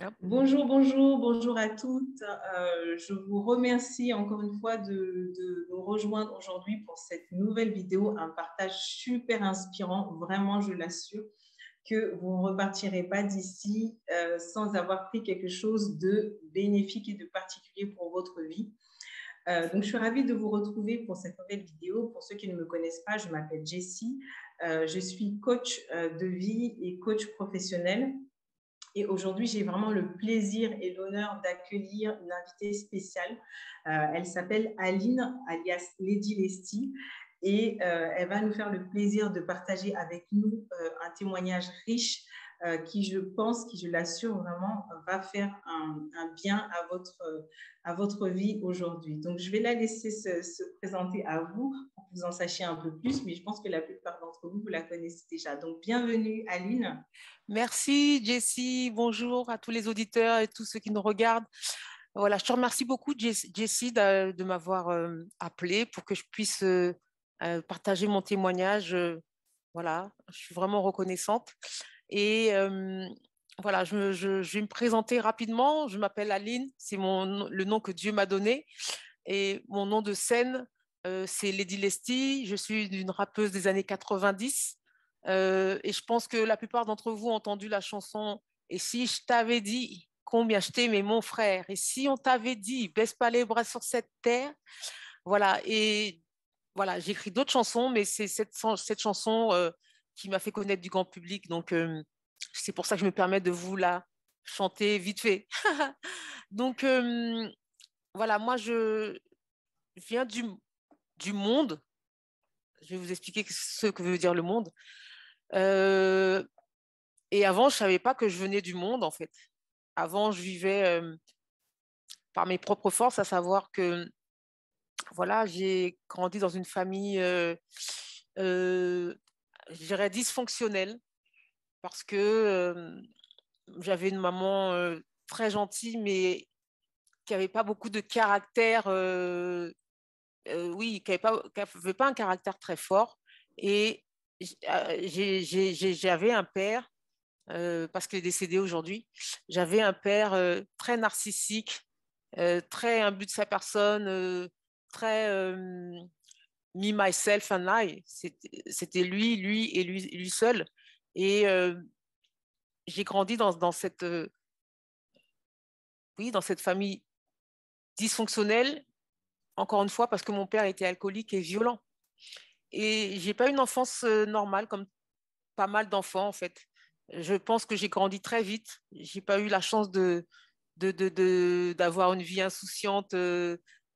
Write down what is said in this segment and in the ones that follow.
Hop. Bonjour, bonjour, bonjour à toutes. Je vous remercie encore une fois de nous rejoindre aujourd'hui pour cette nouvelle vidéo, un partage super inspirant, vraiment, je l'assure, que vous ne repartirez pas d'ici sans avoir pris quelque chose de bénéfique et de particulier pour votre vie. Donc, je suis ravie de vous retrouver pour cette nouvelle vidéo. Pour ceux qui ne me connaissent pas, je m'appelle Jessie. Je suis coach de vie et coach professionnel. Et aujourd'hui, j'ai vraiment le plaisir et l'honneur d'accueillir une invitée spéciale. Elle s'appelle Aline, alias Lady Lesty. Et elle va nous faire le plaisir de partager avec nous un témoignage riche qui, je pense, qui, je l'assure vraiment, va faire un bien à votre vie aujourd'hui. Donc, je vais la laisser se présenter à vous pour que vous en sachiez un peu plus, mais je pense que la plupart d'entre vous, vous la connaissez déjà. Donc, bienvenue, Aline. Merci, Jessie. Bonjour à tous les auditeurs et tous ceux qui nous regardent. Voilà, je te remercie beaucoup, Jessie, de m'avoir appelé pour que je puisse partager mon témoignage. Voilà, je suis vraiment reconnaissante. Et voilà, je vais me présenter rapidement. Je m'appelle Aline, c'est le nom que Dieu m'a donné. Et mon nom de scène, c'est Lady Lesty. Je suis une rappeuse des années 90. Et je pense que la plupart d'entre vous ont entendu la chanson Et si je t'avais dit combien je t'aimais, mon frère, et si on t'avait dit baisse pas les bras sur cette terre, voilà. Et voilà, j'écris d'autres chansons, mais c'est cette chanson qui m'a fait connaître du grand public. Donc, c'est pour ça que je me permets de vous la chanter vite fait. Donc, voilà, moi, je viens du monde. Je vais vous expliquer ce que veut dire le monde. Euh, et avant, je savais pas que je venais du monde, en fait. Avant, je vivais par mes propres forces, à savoir que, voilà, j'ai grandi dans une famille, euh, je dirais, dysfonctionnelle, parce que j'avais une maman très gentille, mais qui avait pas beaucoup de caractère, oui, qui avait pas un caractère très fort. Et j'avais un père, parce qu'il est décédé aujourd'hui, j'avais un père très narcissique, très imbu de sa personne, très me, myself and I. C'était lui et lui seul. Et j'ai grandi dans cette, oui, dans cette famille dysfonctionnelle, encore une fois, parce que mon père était alcoolique et violent. Et j'ai pas une enfance normale comme pas mal d'enfants, en fait. Je pense que j'ai grandi très vite. J'ai pas eu la chance d'avoir une vie insouciante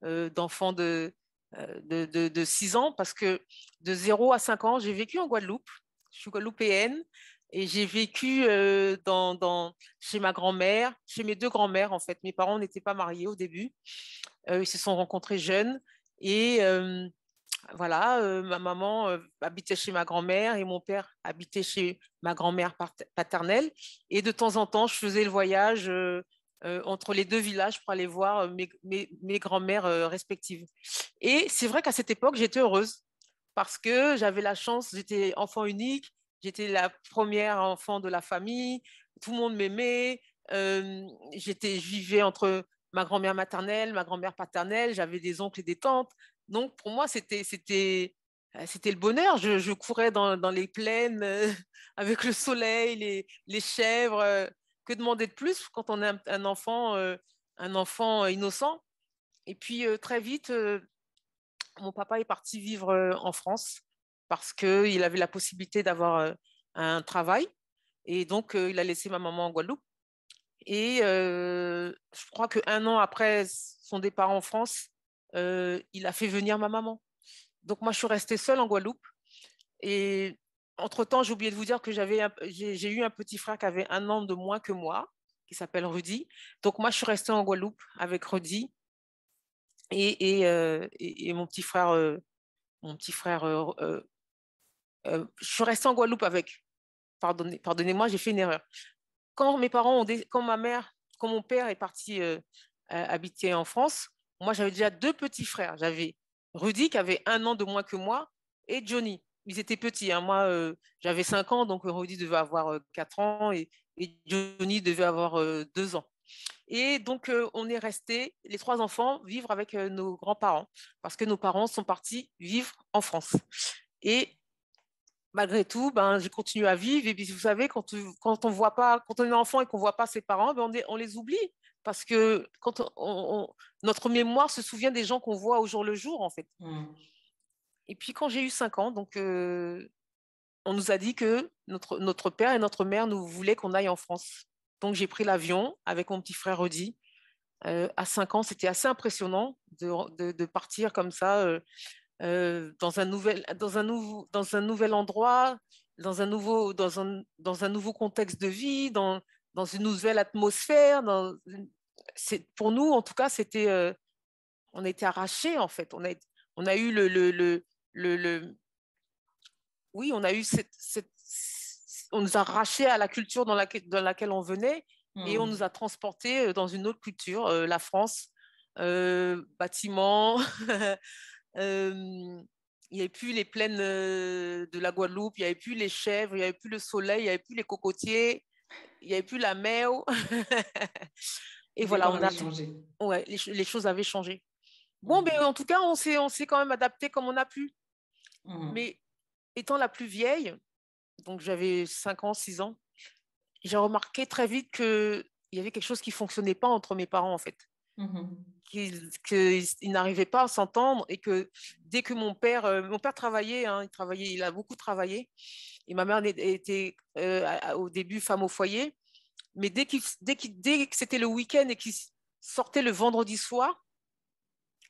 d'enfant de 6 ans, parce que de 0 à 5 ans, j'ai vécu en Guadeloupe. Je suis guadeloupéenne et j'ai vécu chez ma grand-mère, chez mes deux grands-mères, en fait. Mes parents n'étaient pas mariés au début. Ils se sont rencontrés jeunes et voilà, ma maman habitait chez ma grand-mère et mon père habitait chez ma grand-mère paternelle. Et de temps en temps, je faisais le voyage entre les deux villages pour aller voir mes grand-mères respectives. Et c'est vrai qu'à cette époque, j'étais heureuse parce que j'avais la chance, j'étais enfant unique, j'étais la première enfant de la famille, tout le monde m'aimait, je vivais entre ma grand-mère maternelle, ma grand-mère paternelle, j'avais des oncles et des tantes. Donc, pour moi, c'était le bonheur. Je courais dans les plaines avec le soleil, les chèvres. Que demander de plus quand on est un enfant innocent? Et puis, très vite, mon papa est parti vivre en France parce qu'il avait la possibilité d'avoir un travail. Et donc, il a laissé ma maman en Guadeloupe. Et je crois qu'un an après son départ en France, il a fait venir ma maman. Donc moi, je suis restée seule en Guadeloupe. Et entre-temps, j'ai oublié de vous dire que j'ai eu un petit frère qui avait 1 an de moins que moi, qui s'appelle Rudy. Donc moi, je suis restée en Guadeloupe avec Rudy et mon petit frère. Je suis restée en Guadeloupe avec. Pardonnez-moi, j'ai fait une erreur. Quand mon père est parti habiter en France, moi j'avais déjà deux petits frères. J'avais Rudy qui avait 1 an de moins que moi et Johnny. ils étaient petits. Hein. Moi, j'avais 5 ans, donc Rudy devait avoir 4 ans et Johnny devait avoir 2 ans. Et donc, on est restés, les 3 enfants, vivre avec nos grands-parents, parce que nos parents sont partis vivre en France. Et malgré tout, ben, j'ai continué à vivre. Et puis, vous savez, quand on voit pas, quand on est enfant et qu'on voit pas ses parents, ben, on les oublie. Parce que notre mémoire se souvient des gens qu'on voit au jour le jour, en fait. Et puis, quand j'ai eu 5 ans, donc, on nous a dit que notre père et notre mère nous voulaient qu'on aille en France. Donc, j'ai pris l'avion avec mon petit frère Rudy. À 5 ans, c'était assez impressionnant de partir comme ça dans un nouvel endroit, dans un nouveau contexte de vie, dans une nouvelle atmosphère. Pour nous, en tout cas, on a été arrachés, en fait. On a eu oui, on a eu on nous a arrachés à la culture dans laquelle on venait et on nous a transportés dans une autre culture, la France, bâtiments. Il n'y avait plus les plaines de la Guadeloupe, il n'y avait plus les chèvres, il n'y avait plus le soleil, il n'y avait plus les cocotiers, il n'y avait plus la mer. Et Le voilà, décor avait changé. Ouais, les choses avaient changé. Bon, mais en tout cas, on s'est quand même adapté comme on a pu. Mais étant la plus vieille, donc j'avais 5 ans, 6 ans, j'ai remarqué très vite qu'il y avait quelque chose qui ne fonctionnait pas entre mes parents, en fait. Qu'ils n'arrivaient pas à s'entendre et que dès que mon père travaillait, hein, il a beaucoup travaillé, et ma mère était au début femme au foyer, mais dès que c'était le week-end et qu'il sortait le vendredi soir,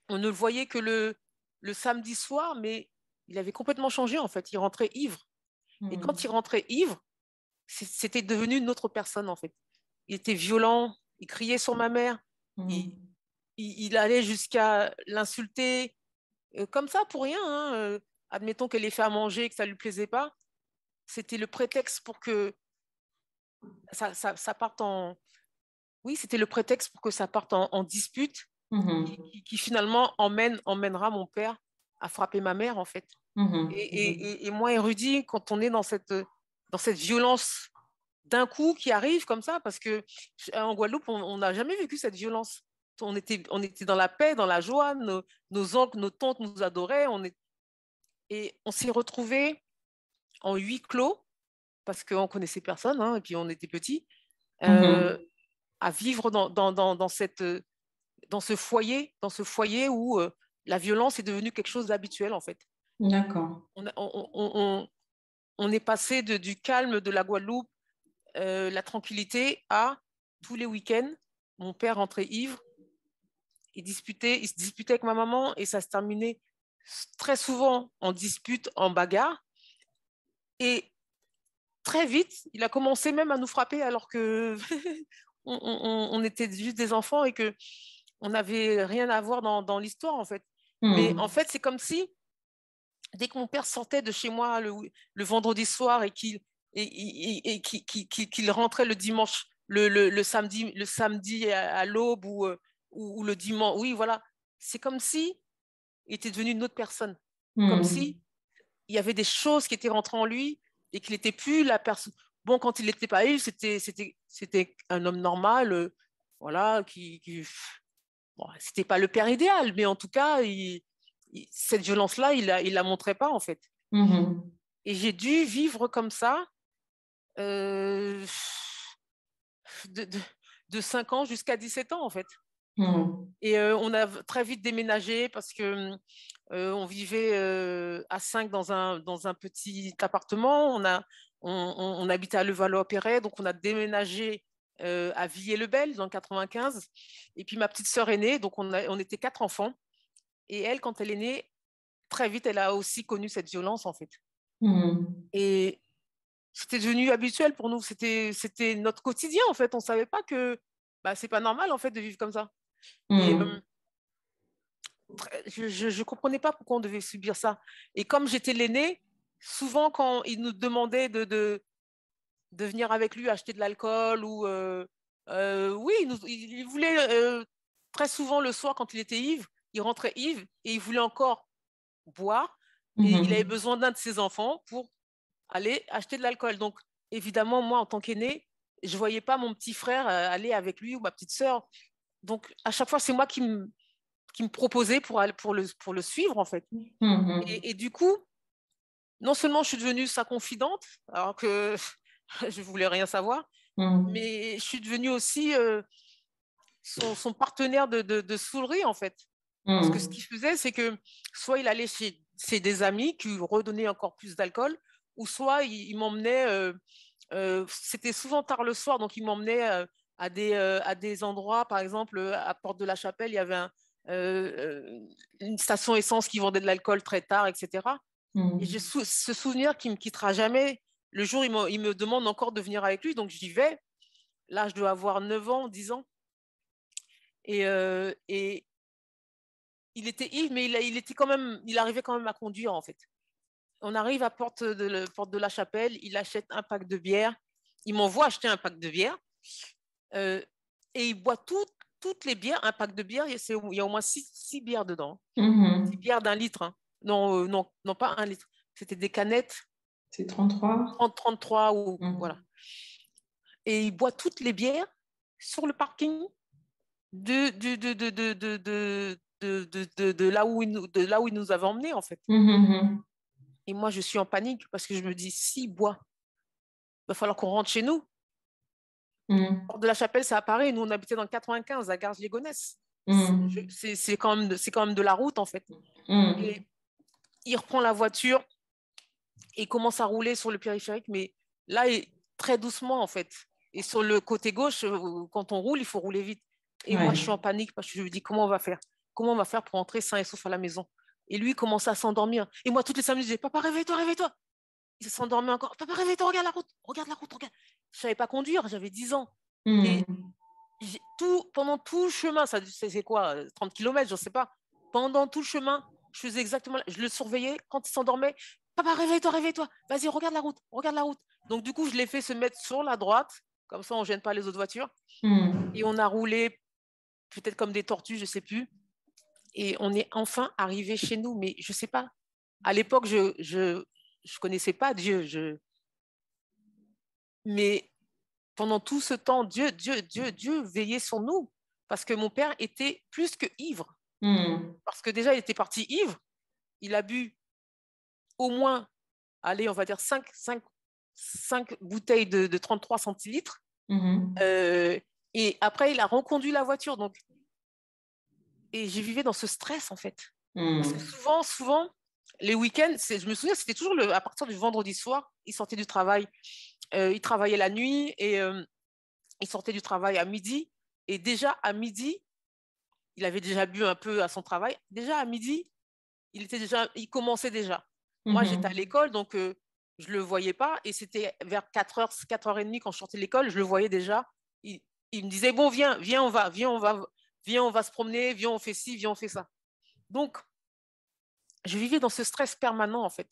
on ne le voyait que le samedi soir, mais il avait complètement changé, en fait. Il rentrait ivre. Et quand il rentrait ivre, c'était devenu une autre personne, en fait. Il était violent, il criait sur ma mère, il allait jusqu'à l'insulter, comme ça, pour rien. Hein. Admettons qu'elle ait fait à manger et que ça ne lui plaisait pas. C'était le prétexte pour que ça parte en... Oui, c'était le prétexte pour que ça parte en dispute qui finalement emmènera mon père à frapper ma mère, en fait. Et moi et Rudy, quand on est dans cette violence d'un coup qui arrive comme ça, parce que en Guadeloupe, on n'a jamais vécu cette violence. On était dans la paix, dans la joie, nos oncles, nos tantes nous adoraient, et on s'est retrouvés en huis clos, parce qu'on connaissait personne, hein, et puis on était petits, à vivre dans ce foyer où la violence est devenue quelque chose d'habituel, en fait. D'accord. On est passé du calme de la Guadeloupe, la tranquillité, à tous les week-ends, mon père rentrait ivre, il se disputait avec ma maman et ça se terminait très souvent en dispute, en bagarre. Et très vite, il a commencé même à nous frapper alors que on était juste des enfants et que on n'avait rien à voir dans l'histoire, en fait. Mais en fait, c'est comme si, dès que mon père sortait de chez moi le vendredi soir et qu'il rentrait le dimanche, le samedi à l'aube ou le dimanche, oui, voilà, c'est comme si il était devenu une autre personne. Comme si il y avait des choses qui étaient rentrées en lui et qu'il n'était plus la personne. Bon, quand il n'était pas il, c'était un homme normal, voilà, bon, c'était pas le père idéal, mais en tout cas, cette violence-là, il la montrait pas, en fait. Et j'ai dû vivre comme ça euh, de, de, de 5 ans jusqu'à 17 ans, en fait. Et on a très vite déménagé parce que on vivait à 5 dans un petit appartement. On habitait à Levallois-Perret, donc on a déménagé à Villiers-le-Bel dans le 95. Et puis ma petite sœur est née, donc on était 4 enfants. Et elle, quand elle est née, très vite, elle a aussi connu cette violence, en fait. Et c'était devenu habituel pour nous. C'était notre quotidien, en fait. On ne savait pas que bah, c'est pas normal, en fait, de vivre comme ça. Et je ne comprenais pas pourquoi on devait subir ça. Et comme j'étais l'aînée, souvent, quand il nous demandait de venir avec lui acheter de l'alcool ou... oui, il voulait très souvent le soir, quand il était ivre, il rentrait ivre et il voulait encore boire. Et il avait besoin d'un de ses enfants pour aller acheter de l'alcool. Donc, évidemment, moi, en tant qu'aîné, je ne voyais pas mon petit frère aller avec lui ou ma petite sœur. Donc, à chaque fois, c'est moi qui me proposais pour le suivre, en fait. Et du coup, non seulement je suis devenue sa confidente, alors que je ne voulais rien savoir, mais je suis devenue aussi son partenaire de saoulerie, en fait. Parce que ce qu'il faisait, c'est que soit il allait chez des amis qui redonnaient encore plus d'alcool, ou soit il m'emmenait, c'était souvent tard le soir, donc il m'emmenait à des endroits, par exemple, à Porte de la Chapelle, il y avait une station essence qui vendait de l'alcool très tard, etc. Et j'ai ce souvenir qui ne me quittera jamais. Le jour, il me demande encore de venir avec lui, donc j'y vais. Là, je dois avoir 9 ans, 10 ans. Et il était ivre, mais il arrivait quand même à conduire, en fait. On arrive à Porte de la Chapelle, il achète un pack de bière. Il m'envoie acheter un pack de bière. Et il boit toutes les bières. Un pack de bière, il y a au moins 6 bières dedans. 6 bières d'1 litre. Hein. Non, non, pas 1 litre. C'était des canettes. C'est 33 33 ou voilà. Et il boit toutes les bières sur le parking de là où il nous avait emmenés, en fait. Et moi, je suis en panique parce que je me dis, s'il boit, il va falloir qu'on rentre chez nous. Porte de la Chapelle, c'est à Paris. Nous, on habitait dans le 95, à Garges-les-Gonesse. C'est quand même de la route, en fait. Et il reprend la voiture et commence à rouler sur le périphérique, mais là, très doucement, en fait. Et sur le côté gauche, quand on roule, il faut rouler vite. Et moi, je suis en panique parce que je me dis, comment on va faire? Comment on va faire pour entrer sain et sauf à la maison? Et lui, il commence à s'endormir. Et moi, toutes les 5 minutes, je disais, papa, réveille-toi, réveille-toi. Il s'endormait encore. Papa, réveille-toi, regarde la route, regarde la route, regarde. Je ne savais pas conduire, j'avais 10 ans. Et pendant tout le chemin, c'est quoi, 30 km, je ne sais pas. Pendant tout le chemin, je faisais exactement, je le surveillais. Quand il s'endormait, papa, réveille-toi, réveille-toi. Vas-y, regarde la route, regarde la route. Donc, du coup, je l'ai fait se mettre sur la droite. Comme ça, on ne gêne pas les autres voitures. Et on a roulé peut-être comme des tortues, je ne sais plus. Et on est enfin arrivé chez nous. Mais je ne sais pas. À l'époque, je connaissais pas Dieu. Mais pendant tout ce temps, Dieu veillait sur nous. Parce que mon père était plus que ivre. Parce que déjà, il était parti ivre. Il a bu au moins, allez, on va dire 5 bouteilles de 33 centilitres. Et après, il a reconduit la voiture. Donc, et j'ai vécu dans ce stress, en fait. Parce que souvent, les week-ends, je me souviens, c'était toujours à partir du vendredi soir, il sortait du travail. Il travaillait la nuit et il sortait du travail à midi. Et déjà, à midi, il avait déjà bu un peu à son travail. Déjà, à midi, il commençait déjà. Moi, j'étais à l'école, donc je ne le voyais pas. Et c'était vers 4h, 4h30 quand je sortais de l'école, je le voyais déjà. Il me disait, bon, viens, on va se promener, viens, on fait ci, viens, on fait ça. Donc, je vivais dans ce stress permanent, en fait.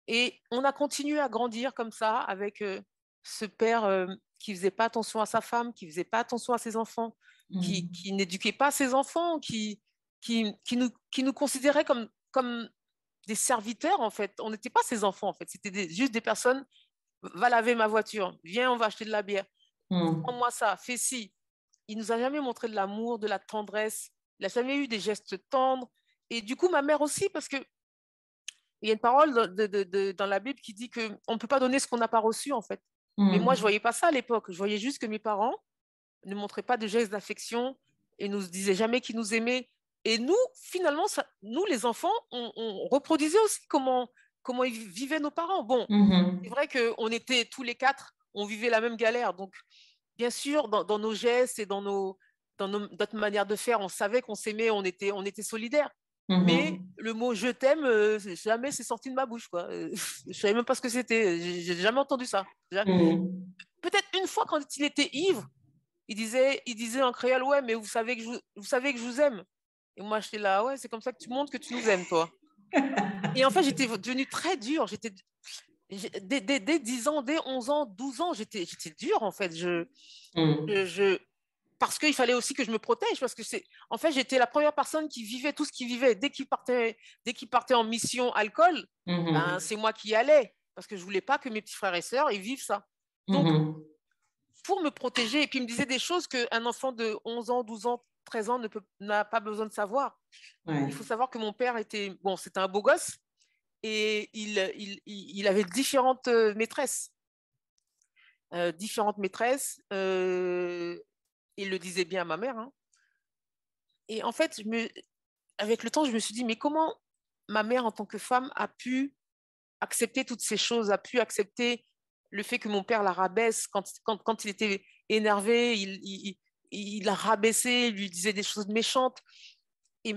Et on a continué à grandir comme ça, avec ce père qui ne faisait pas attention à sa femme, qui ne faisait pas attention à ses enfants, qui n'éduquait pas ses enfants, qui nous considérait comme des serviteurs, en fait. On n'était pas ses enfants, en fait. C'était juste des personnes, va laver ma voiture, viens, on va acheter de la bière, prends-moi ça, fais ci. Il ne nous a jamais montré de l'amour, de la tendresse. Il n'a jamais eu des gestes tendres. Et du coup, ma mère aussi, parce que il y a une parole dans la Bible qui dit qu'on ne peut pas donner ce qu'on n'a pas reçu, en fait. Mais moi, je ne voyais pas ça à l'époque. Je voyais juste que mes parents ne montraient pas de gestes d'affection et ne nous disaient jamais qu'ils nous aimaient. Et nous, finalement, nous, les enfants, on reproduisait aussi comment ils vivaient nos parents. Bon, c'est vrai qu'on était tous les 4, on vivait la même galère. Donc, bien sûr, dans nos gestes et dans notre manière de faire, on savait qu'on s'aimait, on était solidaires. Mais le mot je t'aime, jamais c'est sorti de ma bouche, quoi. Je savais même pas ce que c'était. J'ai jamais entendu ça. Peut-être une fois quand il était ivre, il disait en créole, ouais, mais vous savez que je vous aime. Et moi, j'étais là, ouais, c'est comme ça que tu montres que tu nous aimes, toi. Et en fait, j'étais devenue très dure. Dès 10 ans, dès 11 ans, 12 ans, j'étais dure, en fait. parce qu'il fallait aussi que je me protège, parce que en fait, j'étais la première personne qui vivait tout ce qu'il vivait. Dès qu'il partait en mission alcool, ben, c'est moi qui y allais, parce que je ne voulais pas que mes petits frères et sœurs ils vivent ça. Donc, pour me protéger, et puis il me disait des choses qu'un enfant de 11 ans, 12 ans, 13 ans n'a pas besoin de savoir. Ouais. Il faut savoir que mon père c'était un beau gosse, et il avait différentes maîtresses. Il le disait bien à ma mère. Hein. Et en fait, avec le temps, je me suis dit, mais comment ma mère, en tant que femme, a pu accepter toutes ces choses, a pu accepter le fait que mon père la rabaisse quand il était énervé, il la rabaissait, il lui disait des choses méchantes. Et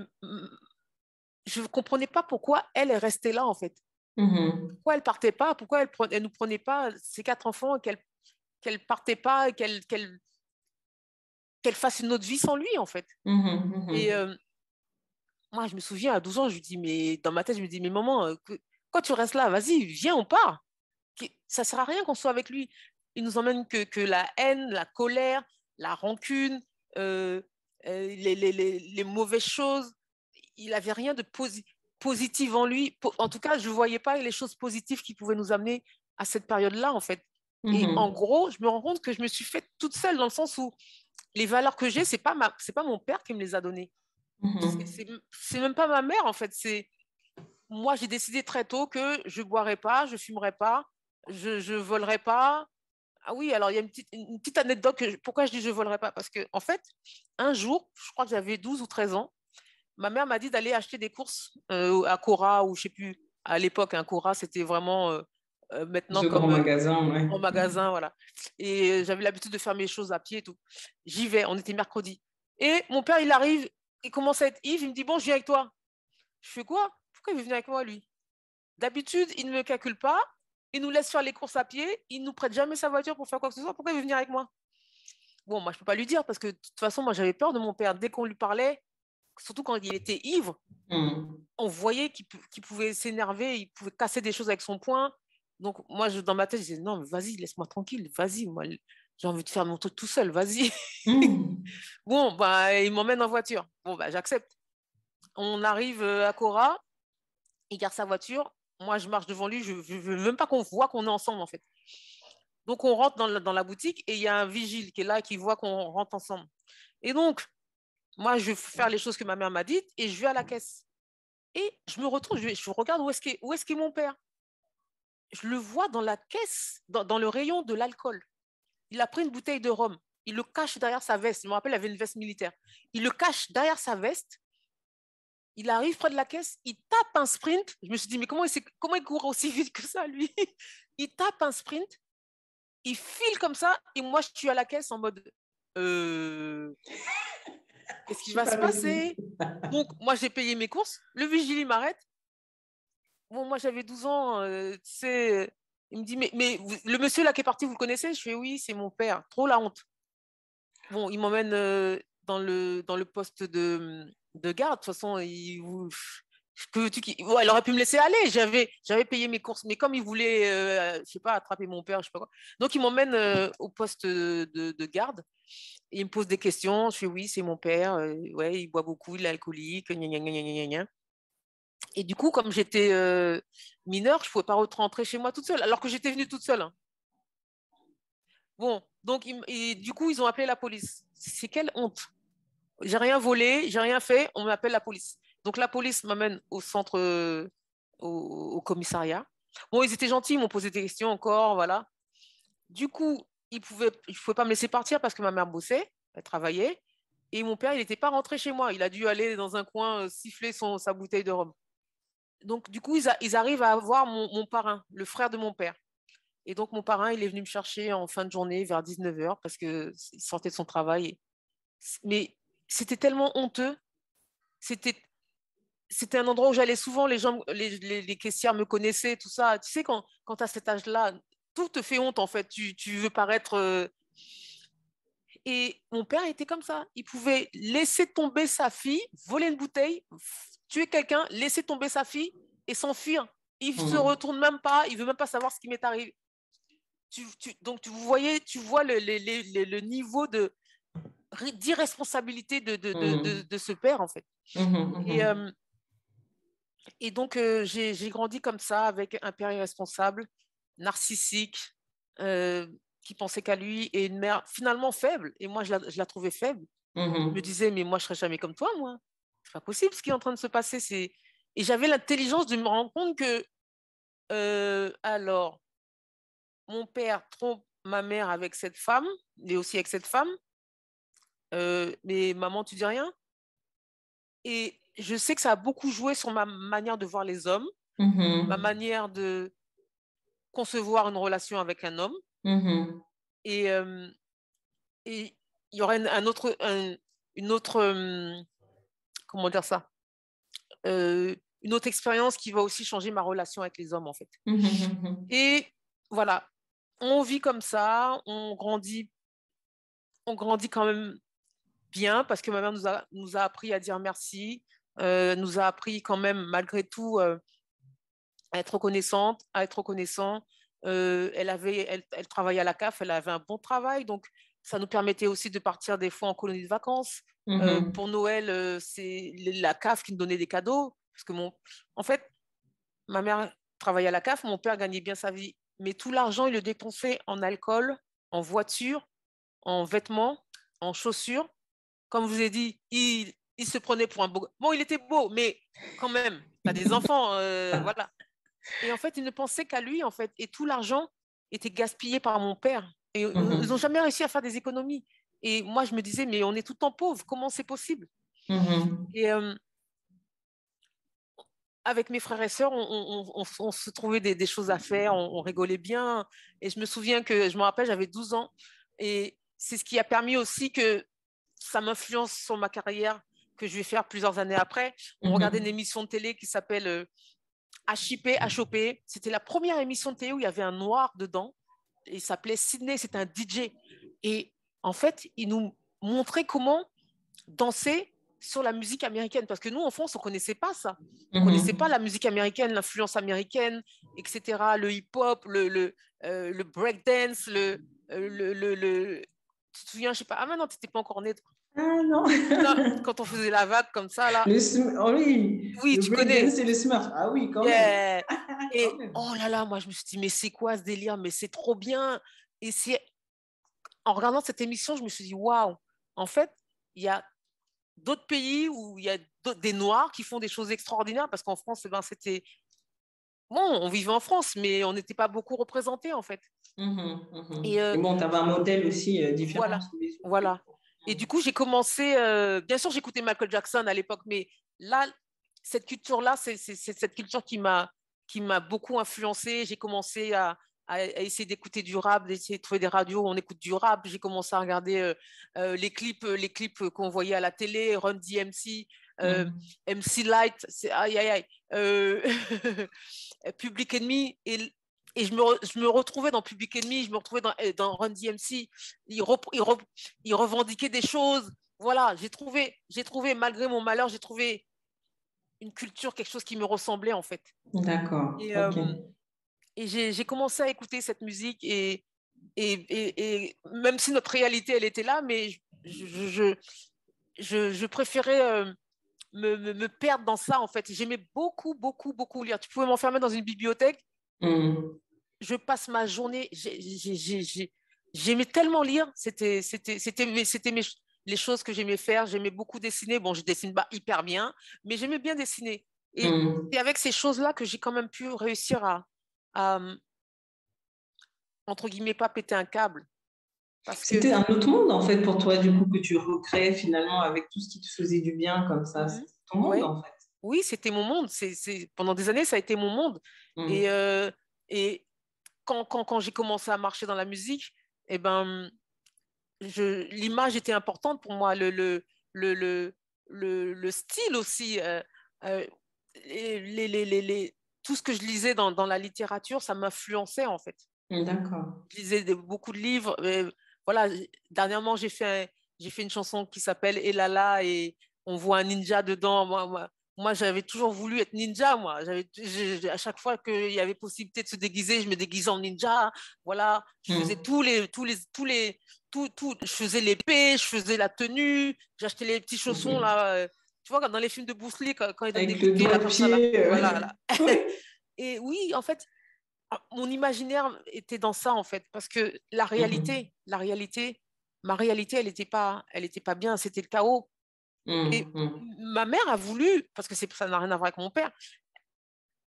je ne comprenais pas pourquoi elle est restée là, en fait. Pourquoi elle ne partait pas, pourquoi elle ne nous prenait pas ses 4 enfants, qu'elle ne partait pas, qu'elle fasse une autre vie sans lui, en fait. Et moi, je me souviens, à 12 ans, je lui dis, mais dans ma tête, je me dis, mais maman, quand tu restes là, vas-y, viens, on part. Ça ne sert à rien qu'on soit avec lui. Il nous emmène que la haine, la colère, la rancune, les mauvaises choses. Il n'avait rien de positif en lui. En tout cas, je ne voyais pas les choses positives qui pouvaient nous amener à cette période-là, en fait. Et en gros, je me rends compte que je me suis faite toute seule, dans le sens où les valeurs que j'ai, c'est pas mon père qui me les a données. C'est même pas ma mère, en fait. Moi, j'ai décidé très tôt que je ne boirais pas, je ne fumerais pas, je ne volerais pas. Ah oui, alors il y a une petite anecdote. Pourquoi je dis je ne volerais pas? Parce qu'en fait, un jour, je crois que j'avais 12 ou 13 ans, ma mère m'a dit d'aller acheter des courses à Cora, ou je ne sais plus, à l'époque, un Cora, c'était vraiment maintenant comme en magasin, voilà. Et j'avais l'habitude de faire mes choses à pied et tout. J'y vais, on était mercredi. Et mon père, il arrive, il commence à être ivre, il me dit, bon, je viens avec toi. Je fais quoi? Pourquoi il veut venir avec moi, lui? D'habitude, il ne me calcule pas, il nous laisse faire les courses à pied, il ne nous prête jamais sa voiture pour faire quoi que ce soit. Pourquoi il veut venir avec moi? Bon, moi, je ne peux pas lui dire, parce que de toute façon, moi, j'avais peur de mon père. Dès qu'on lui parlait, surtout quand il était ivre, on voyait qu'il pouvait s'énerver, il pouvait casser des choses avec son poing. Donc, moi, dans ma tête, je disais, non, mais vas-y, laisse-moi tranquille, vas-y, moi, j'ai envie de faire mon truc tout seul, vas-y. Bon, bah, il m'emmène en voiture. Bon, bah, j'accepte. On arrive à Cora, il garde sa voiture. Moi, je marche devant lui, je ne veux même pas qu'on voit qu'on est ensemble, en fait. Donc, on rentre dans la boutique et il y a un vigile qui est là, qui voit qu'on rentre ensemble. Et donc, moi, je vais faire les choses que ma mère m'a dites et je vais à la caisse. Et je me retrouve, je regarde où est-ce qu'est mon père. Je le vois dans la caisse, dans le rayon de l'alcool. Il a pris une bouteille de rhum. Il le cache derrière sa veste. Je me rappelle, il avait une veste militaire. Il le cache derrière sa veste. Il arrive près de la caisse. Il tape un sprint. Je me suis dit, mais comment il court aussi vite que ça, lui? Il tape un sprint. Il file comme ça. Et moi, je suis à la caisse en mode... Qu'est-ce qui va se passer? Donc, moi, j'ai payé mes courses. Le vigile, il m'arrête. Bon, moi, j'avais 12 ans. Tu sais, il me dit, mais le monsieur là qui est parti, vous le connaissez? Je fais, oui, c'est mon père. Trop la honte. Bon, il m'emmène dans le poste de garde. De toute façon, il aurait pu me laisser aller. J'avais payé mes courses. Mais comme il voulait, je sais pas, attraper mon père, je sais pas quoi. Donc, il m'emmène au poste de garde. Et il me pose des questions. Je fais, oui, c'est mon père. Ouais, il boit beaucoup, il est alcoolique. Gna, gna, gna, gna, gna. Et du coup, comme j'étais mineure, je ne pouvais pas rentrer chez moi toute seule, alors que j'étais venue toute seule. Hein. Bon, donc du coup, ils ont appelé la police. C'est quelle honte. J'ai rien volé, j'ai rien fait, on m'appelle la police. Donc la police m'amène au centre, au commissariat. Bon, ils étaient gentils, ils m'ont posé des questions encore, voilà. Du coup, ils ne pouvaient pas me laisser partir parce que ma mère bossait, elle travaillait. Et mon père, il n'était pas rentré chez moi. Il a dû aller dans un coin siffler sa bouteille de rhum. Donc, du coup, ils arrivent à avoir mon parrain, le frère de mon père. Et donc, mon parrain, il est venu me chercher en fin de journée vers 19h parce qu'il sortait de son travail. Mais c'était tellement honteux. C'était un endroit où j'allais souvent. Les gens, les caissières me connaissaient, tout ça. Tu sais, quand tu as cet âge-là, tout te fait honte, en fait. Tu veux paraître... Et mon père était comme ça. Il pouvait laisser tomber sa fille, voler une bouteille, tuer quelqu'un, laisser tomber sa fille et s'enfuir. Il ne se retourne même pas, il ne veut même pas savoir ce qui m'est arrivé. Donc, tu vois le niveau d'irresponsabilité de ce père, en fait. Et donc, j'ai grandi comme ça, avec un père irresponsable, narcissique, qui pensait qu'à lui, et une mère finalement faible. Et moi, je la trouvais faible. Je me disais, mais moi, je ne serai jamais comme toi, moi. C'est pas possible ce qui est en train de se passer. Et j'avais l'intelligence de me rendre compte que, alors, mon père trompe ma mère avec cette femme, et aussi avec cette femme. Mais maman, tu dis rien? Et je sais que ça a beaucoup joué sur ma manière de voir les hommes, ma manière de concevoir une relation avec un homme. Et il y aurait une autre, comment dire ça, une autre expérience qui va aussi changer ma relation avec les hommes, en fait. Et voilà, on vit comme ça, on grandit quand même bien, parce que ma mère nous a appris à dire merci, nous a appris quand même, malgré tout, à être reconnaissante, à être reconnaissant. Elle travaillait à la CAF, elle avait un bon travail, donc ça nous permettait aussi de partir des fois en colonie de vacances. Pour Noël, c'est la CAF qui nous donnait des cadeaux, parce que en fait, ma mère travaillait à la CAF, mon père gagnait bien sa vie, mais tout l'argent, il le dépensait en alcool, en voiture, en vêtements, en chaussures. Comme je vous ai dit, il se prenait pour un beau... Bon, il était beau, mais quand même, tu as des enfants, voilà. Et en fait, il ne pensait qu'à lui, en fait. Et tout l'argent était gaspillé par mon père. Et ils n'ont jamais réussi à faire des économies. Et moi, je me disais, mais on est tout le temps pauvres, comment c'est possible? Et avec mes frères et sœurs, on se trouvait des choses à faire, on rigolait bien. Et je me rappelle, j'avais 12 ans. Et c'est ce qui a permis aussi que ça m'influence sur ma carrière que je vais faire plusieurs années après. On regardait une émission de télé qui s'appelle HIP, HOP. C'était la première émission de télé où il y avait un noir dedans. Il s'appelait Sydney, c'était un DJ. Et en fait, il nous montrait comment danser sur la musique américaine. Parce que nous, en France, on ne connaissait pas ça. On ne connaissait pas la musique américaine, l'influence américaine, etc. Le hip-hop, le breakdance, tu te souviens, je ne sais pas. Ah, mais non, tu n'étais pas encore né. Ah non. Non, quand on faisait la vague comme ça, là. Oh, oui, oui, le tu connais. breakdance et le smurf. Ah oui, quand yeah. même. Et quand même. oh là là, moi, je me suis dit, mais c'est quoi ce délire? Mais c'est trop bien. Et en regardant cette émission, je me suis dit, waouh, en fait, il y a d'autres pays où il y a des Noirs qui font des choses extraordinaires, parce qu'en France, ben, c'était... Bon, on vivait en France, mais on n'était pas beaucoup représentés, en fait. Et bon, tu avais un modèle aussi différent. Voilà, voilà. Et du coup, j'ai commencé... bien sûr, j'écoutais Michael Jackson à l'époque, mais là, cette culture-là, c'est cette culture qui m'a beaucoup influencée. J'ai commencé à essayer d'écouter du rap, d'essayer de trouver des radios où on écoute du rap. J'ai commencé à regarder les clips qu'on voyait à la télé, Run DMC, MC Light, aïe aïe aïe, Public Enemy. Et je me retrouvais dans Public Enemy, je me retrouvais dans Run DMC. Ils revendiquaient des choses. Voilà, j'ai trouvé, malgré mon malheur, j'ai trouvé une culture, quelque chose qui me ressemblait, en fait. D'accord. Et j'ai commencé à écouter cette musique, et même si notre réalité, elle était là, mais je préférais me perdre dans ça, en fait. J'aimais beaucoup, beaucoup, beaucoup lire. Tu pouvais m'enfermer dans une bibliothèque. Je passe ma journée. J'aimais tellement lire. C'était les choses que j'aimais faire. J'aimais beaucoup dessiner. Bon, je dessine pas hyper bien, mais j'aimais bien dessiner. Et c'est avec ces choses-là que j'ai quand même pu réussir à entre guillemets, pas péter un câble. C'était un autre monde, en fait, pour toi, du coup, que tu recréais finalement avec tout ce qui te faisait du bien, comme ça. C'était ton monde, en fait. Oui, c'était mon monde. Pendant des années, ça a été mon monde. Et quand j'ai commencé à marcher dans la musique, eh ben, l'image était importante pour moi, le style aussi. Tout ce que je lisais dans la littérature, ça m'influençait, en fait. D'accord. Je lisais beaucoup de livres. Voilà, dernièrement, j'ai fait une chanson qui s'appelle Elala, et on voit un ninja dedans. Moi, j'avais toujours voulu être ninja, moi. À chaque fois qu'il y avait possibilité de se déguiser, je me déguisais en ninja. Voilà, je faisais je faisais l'épée, je faisais la tenue, j'achetais les petits chaussons, là. Tu vois, dans les films de Bruce Lee, quand il donne des Avec coups le de pied, doigt là, de comme ça, là. pied. Voilà, là. Oui. Et oui, en fait, mon imaginaire était dans ça, en fait, parce que ma réalité, elle était pas bien, c'était le chaos. Et ma mère a voulu, parce que ça n'a rien à voir avec mon père,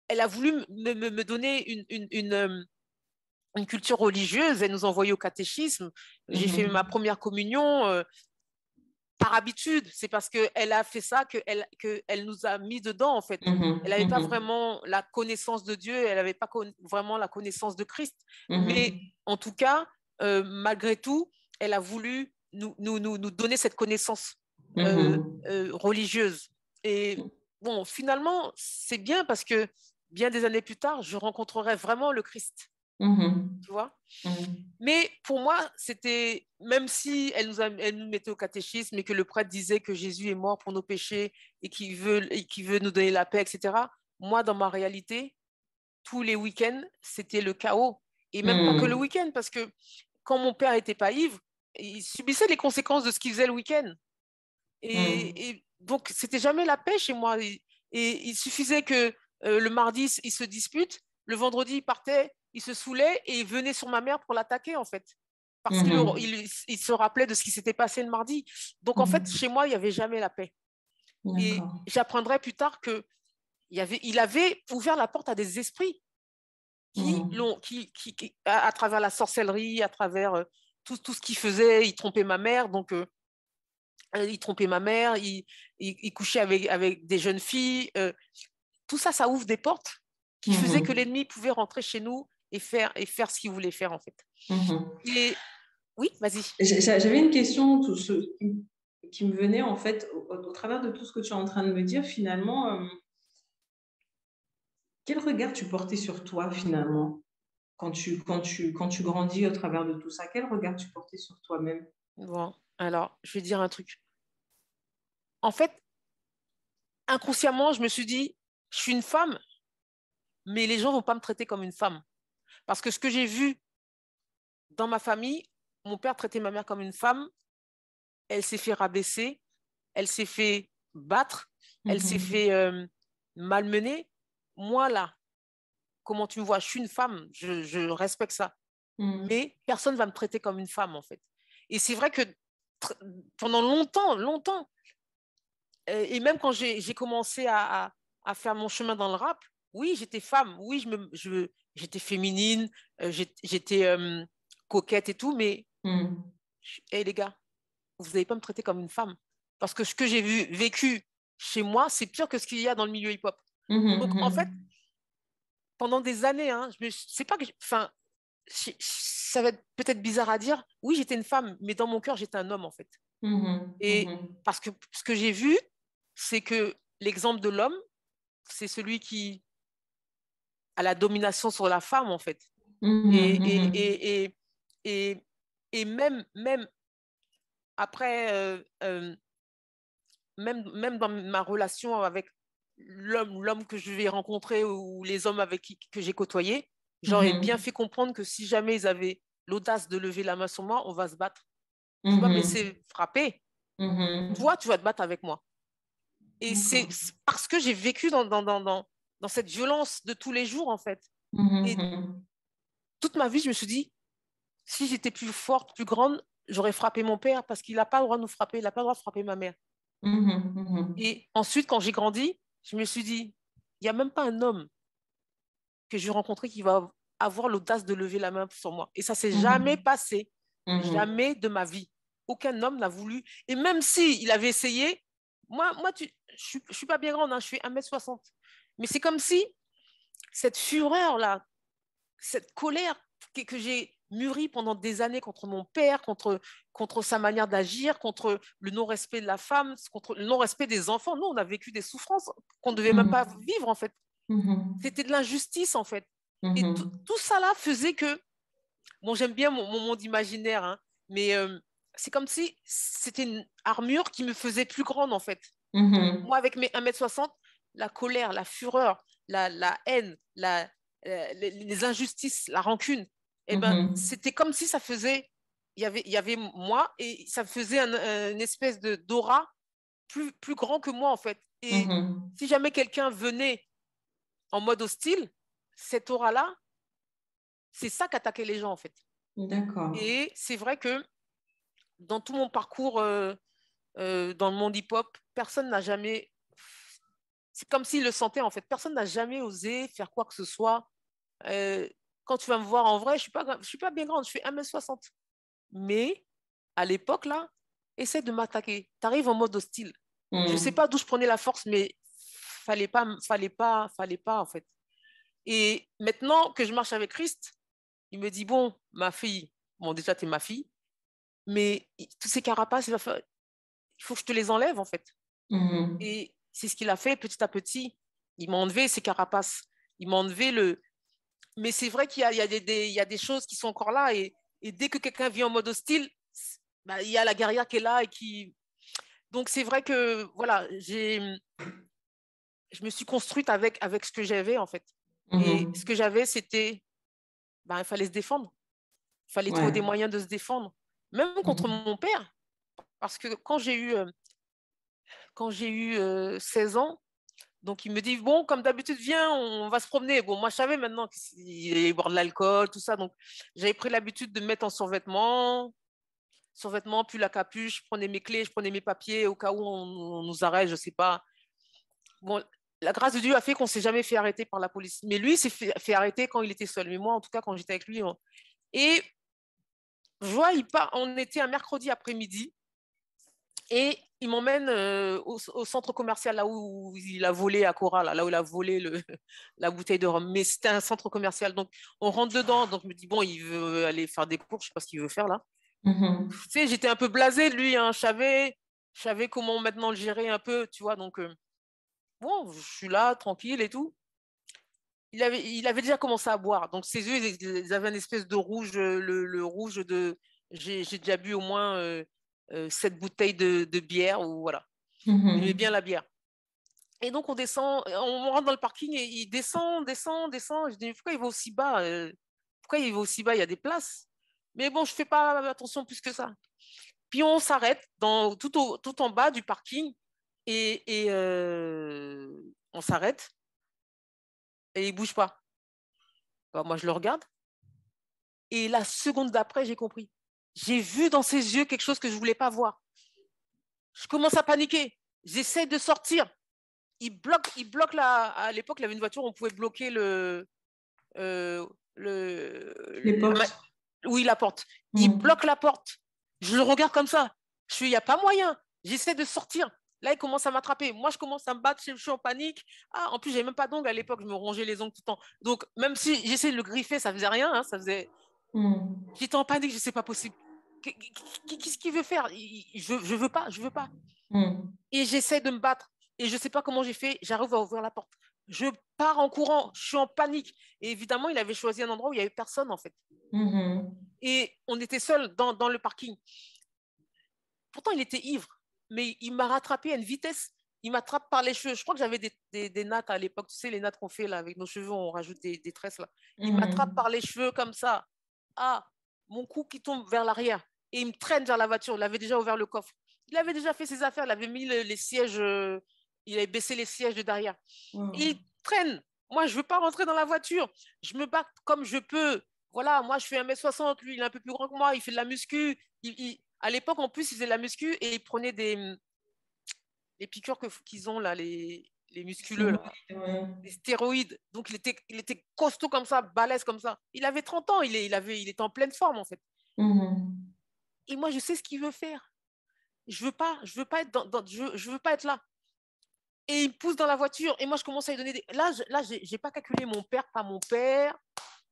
elle a voulu me donner une culture religieuse. Elle nous envoyait au catéchisme. J'ai fait ma première communion par habitude. C'est parce qu'elle a fait ça qu'elle nous a mis dedans, en fait. Elle n'avait pas vraiment la connaissance de Dieu, elle n'avait pas vraiment la connaissance de Christ. Mais en tout cas, malgré tout, elle a voulu nous donner cette connaissance religieuse. Et bon, finalement, c'est bien parce que bien des années plus tard, je rencontrerai vraiment le Christ. Tu vois. Mais pour moi, c'était, même si elle nous mettait au catéchisme et que le prêtre disait que Jésus est mort pour nos péchés et qu'il veut nous donner la paix, etc., moi, dans ma réalité, tous les week-ends, c'était le chaos. Et même pas que le week-end, parce que quand mon père n'était pas ivre, il subissait les conséquences de ce qu'il faisait le week-end. Et donc, c'était jamais la paix chez moi. Et il suffisait que le mardi, il se dispute, le vendredi, il partait, il se saoulait et il venait sur ma mère pour l'attaquer, en fait. Parce qu'il se rappelait de ce qui s'était passé le mardi. Donc, en fait, chez moi, il n'y avait jamais la paix. Et j'apprendrai plus tard il avait ouvert la porte à des esprits à travers la sorcellerie, à travers tout ce qu'il faisait. Il trompait ma mère, donc il trompait ma mère, il couchait avec des jeunes filles. Tout ça, ça ouvre des portes qui faisaient que l'ennemi pouvait rentrer chez nous et faire ce qu'il voulait faire, en fait. Et oui, vas-y. J'avais une question qui me venait, en fait, au travers de tout ce que tu es en train de me dire, finalement. Quel regard tu portais sur toi, finalement, quand tu grandis au travers de tout ça? Quel regard tu portais sur toi-même? Bon, alors, je vais dire un truc. En fait, inconsciemment, je me suis dit, je suis une femme, mais les gens ne vont pas me traiter comme une femme. Parce que ce que j'ai vu dans ma famille, mon père traitait ma mère comme une femme, elle s'est fait rabaisser, elle s'est fait battre, elle s'est fait malmener. Moi, là, comment tu me vois, je suis une femme, je respecte ça. Mais personne ne va me traiter comme une femme, en fait. Et c'est vrai que pendant longtemps, et même quand j'ai commencé à faire mon chemin dans le rap, oui, j'étais femme, oui, j'étais féminine, j'étais coquette et tout, mais hey, les gars, vous n'allez pas me traiter comme une femme. Parce que ce que j'ai vécu chez moi, c'est pire que ce qu'il y a dans le milieu hip-hop. Donc, en fait, pendant des années, hein, c'est pas que, enfin, ça va être peut-être bizarre à dire, oui, j'étais une femme, mais dans mon cœur, j'étais un homme, en fait. Et parce que ce que j'ai vu, c'est que l'exemple de l'homme, c'est celui qui a la domination sur la femme, en fait. Et même après, même dans ma relation avec l'homme que je vais rencontrer ou les hommes que j'ai côtoyés, j'aurais bien fait comprendre que si jamais ils avaient l'audace de lever la main sur moi, on va se battre. Je vais pas me laisser frapper. Toi, tu vas te battre avec moi. Et c'est parce que j'ai vécu dans cette violence de tous les jours, en fait. Et toute ma vie, je me suis dit, si j'étais plus forte, plus grande, j'aurais frappé mon père parce qu'il n'a pas le droit de nous frapper, il n'a pas le droit de frapper ma mère. Et ensuite, quand j'ai grandi, je me suis dit, il n'y a même pas un homme que j'ai rencontré qui va avoir l'audace de lever la main sur moi. Et ça s'est jamais passé. Jamais de ma vie. Aucun homme n'a voulu. Et même s'il avait essayé, moi je ne suis pas bien grande, hein, je fais 1m60. Mais c'est comme si cette fureur-là, cette colère que j'ai mûrie pendant des années contre mon père, contre sa manière d'agir, contre le non-respect de la femme, contre le non-respect des enfants. Nous, on a vécu des souffrances qu'on ne devait même pas vivre, en fait. C'était de l'injustice, en fait. Et tout ça là faisait que, bon, j'aime bien mon monde imaginaire, hein, mais c'est comme si c'était une armure qui me faisait plus grande, en fait. Moi, avec mes 1m60, la colère, la fureur, la haine, les injustices, la rancune, eh ben, c'était comme si ça faisait, il y avait moi et ça faisait une espèce d'aura plus grand que moi, en fait. Et si jamais quelqu'un venait en mode hostile, cette aura-là, c'est ça qu'attaquait les gens, en fait. D'accord. Et c'est vrai que dans tout mon parcours dans le monde hip-hop, personne n'a jamais... C'est comme s'il le sentait, en fait. Personne n'a jamais osé faire quoi que ce soit. Euh, Quand tu vas me voir en vrai, je suis pas bien grande, je fais 1m60. Mais à l'époque, là, essaie de m'attaquer. Tu arrives en mode hostile. Je ne sais pas d'où je prenais la force, mais fallait pas, en fait. Et maintenant que je marche avec Christ, il me dit, bon, ma fille, bon, déjà, tu es ma fille, mais tous ces carapaces, il faut que je te les enlève, en fait. Et c'est ce qu'il a fait petit à petit. Il m'a enlevé ces carapaces. Il m'a enlevé le... Mais c'est vrai il y a des choses qui sont encore là. Et dès que quelqu'un vient en mode hostile, bah, il y a la guerrière qui est là et qui... Donc c'est vrai que, voilà, je me suis construite avec ce que j'avais, en fait. Et ce que j'avais, c'était... Bah, il fallait se défendre. Il fallait trouver des moyens de se défendre. Même contre mon père. Parce que quand j'ai eu 16 ans, donc il me dit, bon, comme d'habitude, viens, on va se promener. Bon, moi, je savais maintenant qu'il allait boire de l'alcool, tout ça. Donc, j'avais pris l'habitude de me mettre en survêtement, puis la capuche, je prenais mes clés, je prenais mes papiers au cas où on nous arrête, je sais pas. Bon, la grâce de Dieu a fait qu'on s'est jamais fait arrêter par la police. Mais lui, il s'est fait arrêter quand il était seul. Mais moi, en tout cas, quand j'étais avec lui. Et je vois, on était un mercredi après-midi. Et il m'emmène au centre commercial, là où il a volé à Cora, là où il a volé la bouteille de rhum. Mais c'était un centre commercial. Donc, on rentre dedans. Donc, je me dis, bon, il veut aller faire des courses. Je ne sais pas ce qu'il veut faire là. Tu sais, j'étais un peu blasée de lui. Hein. Je savais comment maintenant le gérer un peu, tu vois. Donc, bon, je suis là, tranquille et tout. Il avait déjà commencé à boire. Donc, ses yeux, ils avaient une espèce de rouge, le rouge de... J'ai déjà bu au moins 7 bouteilles de bière, ou voilà. J'aimais bien la bière. Et donc, on descend, on rentre dans le parking et il descend. Je dis, pourquoi il va aussi bas Pourquoi il va aussi bas? Il y a des places. Mais bon, je ne fais pas attention plus que ça. Puis, on s'arrête tout en bas du parking et on s'arrête et il ne bouge pas. Alors, moi, je le regarde. Et la seconde d'après, j'ai compris. J'ai vu dans ses yeux quelque chose que je ne voulais pas voir. Je commence à paniquer. J'essaie de sortir. Il bloque à l'époque, il avait une voiture, on pouvait bloquer euh, Les portes. oui, la porte. Il bloque la porte. Je le regarde comme ça. Il n'y a pas moyen. J'essaie de sortir. Là, il commence à m'attraper. Moi, je commence à me battre, je suis en panique. Ah, en plus, j'avais même pas d'ongles à l'époque, je me rongeais les ongles tout le temps. Donc, même si j'essayais de le griffer, ça faisait rien. Hein, ça faisait... J'étais en panique, je sais pas possible. Qu'est-ce qu'il veut faire? Je veux pas, je veux pas. Et j'essaie de me battre. Et je sais pas comment j'ai fait. J'arrive à ouvrir la porte. Je pars en courant. Je suis en panique. Et évidemment, il avait choisi un endroit où il y avait personne, en fait. Et on était seuls dans le parking. Pourtant, il était ivre. Mais il m'a rattrapé à une vitesse. Il m'attrape par les cheveux. Je crois que j'avais des nattes à l'époque. Tu sais, les nattes qu'on fait là avec nos cheveux, on rajoute des tresses là. Il m'attrape par les cheveux comme ça. Ah, mon cou qui tombe vers l'arrière. Et il me traîne vers la voiture. Il avait déjà ouvert le coffre. Il avait déjà fait ses affaires. Il avait mis les sièges. Il avait baissé les sièges de derrière. Et il traîne. Moi, je ne veux pas rentrer dans la voiture. Je me bats comme je peux. Voilà, moi, je fais 1m60. Lui, il est un peu plus grand que moi. Il fait de la muscu. À l'époque, en plus, il faisait de la muscu et il prenait les piqûres qu'ils ont là, les musculeux, là, les stéroïdes. Donc, il était costaud comme ça, balèze comme ça. Il avait 30 ans, il était en pleine forme, en fait. Et moi, je sais ce qu'il veut faire. Je veux pas être je veux pas être là. Et il me pousse dans la voiture. Et moi, je commence à lui donner des... Là, j'ai pas calculé mon père, pas mon père.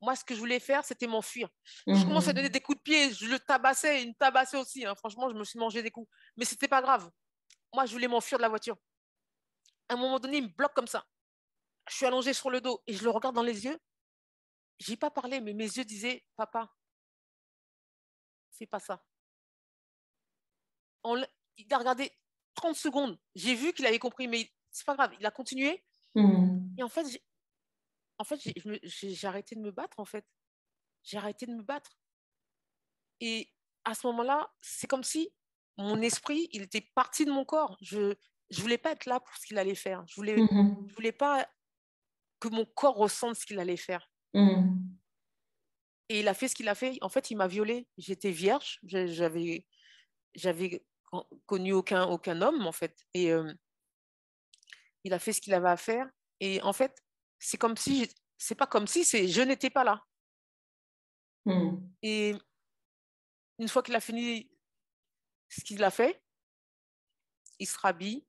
Moi, ce que je voulais faire, c'était m'enfuir. Je commence à donner des coups de pied. Je le tabassais, il me tabassait aussi. Hein. Franchement, je me suis mangé des coups. Mais c'était pas grave. Moi, je voulais m'enfuir de la voiture. À un moment donné, il me bloque comme ça. Je suis allongée sur le dos et je le regarde dans les yeux. J'ai pas parlé, mais mes yeux disaient, papa, fais pas ça. Il a regardé 30 secondes. J'ai vu qu'il avait compris, mais c'est pas grave. Il a continué. Et en fait, j'ai arrêté de me battre, en fait. J'ai arrêté de me battre. Et à ce moment-là, c'est comme si mon esprit, il était parti de mon corps. Je ne voulais pas être là pour ce qu'il allait faire. Je voulais pas que mon corps ressente ce qu'il allait faire. Et il a fait ce qu'il a fait. En fait, il m'a violée. J'étais vierge. J'avais connu aucun homme, en fait. Et il a fait ce qu'il avait à faire. Et en fait, c'est comme si, c'est pas comme si, c'est je n'étais pas là. Et une fois qu'il a fini ce qu'il a fait, il se rhabille.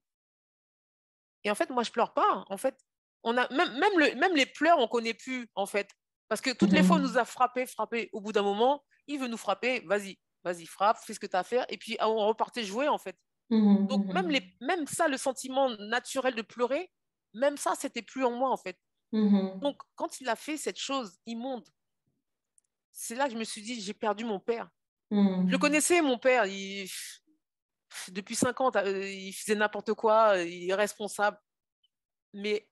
Et en fait, moi, je pleure pas. En fait, on a même les pleurs, on connaît plus, en fait. Parce que toutes les fois, on nous a frappé. Au bout d'un moment, il veut nous frapper. Vas-y, frappe, fais ce que tu as à faire. Et puis, on repartait jouer, en fait. Donc, même ça, le sentiment naturel de pleurer, même ça, c'était plus en moi, en fait. Donc, quand il a fait cette chose immonde, c'est là que je me suis dit, j'ai perdu mon père. Je connaissais mon père, depuis 5 ans, il faisait n'importe quoi, il est responsable. Mais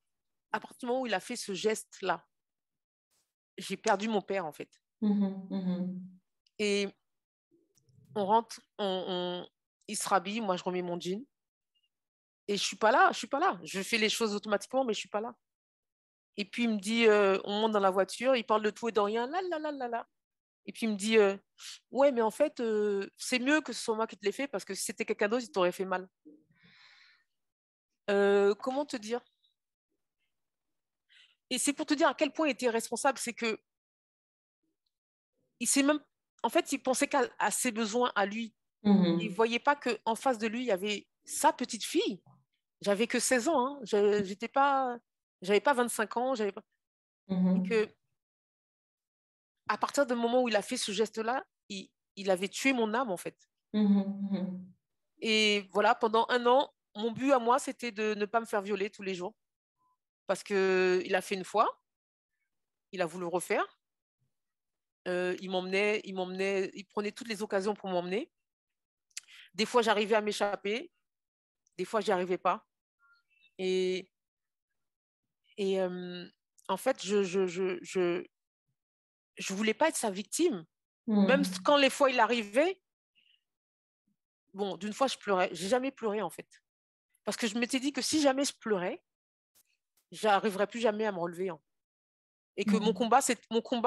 à partir du moment où il a fait ce geste-là, j'ai perdu mon père, en fait. Et on rentre, il se rhabille, moi je remets mon jean. Et je suis pas là. Je fais les choses automatiquement, mais je suis pas là. Et puis il me dit, on monte dans la voiture, il parle de tout et de rien, là, là, là, là, là. Et puis il me dit, ouais, mais en fait, c'est mieux que ce soit moi qui te l'ai fait, parce que si c'était quelqu'un d'autre, il t'aurait fait mal. Comment te dire? Et c'est pour te dire à quel point il était responsable, c'est que il s'est même, en fait, il pensait qu'à ses besoins à lui. Il ne voyait pas qu'en face de lui, il y avait sa petite fille. J'avais que 16 ans, hein. J'avais pas 25 ans. Et que, à partir du moment où il a fait ce geste-là, il avait tué mon âme, en fait. Et voilà, pendant 1 an, mon but à moi, c'était de ne pas me faire violer tous les jours. Parce qu'il a fait une fois, il a voulu refaire. Il prenait toutes les occasions pour m'emmener. Des fois, j'arrivais à m'échapper. Des fois, j'y arrivais pas. Et en fait, je voulais pas être sa victime. Même quand les fois il arrivait, bon, d'une fois je pleurais. J'ai jamais pleuré, en fait, parce que je m'étais dit que si jamais je pleurais, j'arriverais plus jamais à me relever, hein. Et que mon combat,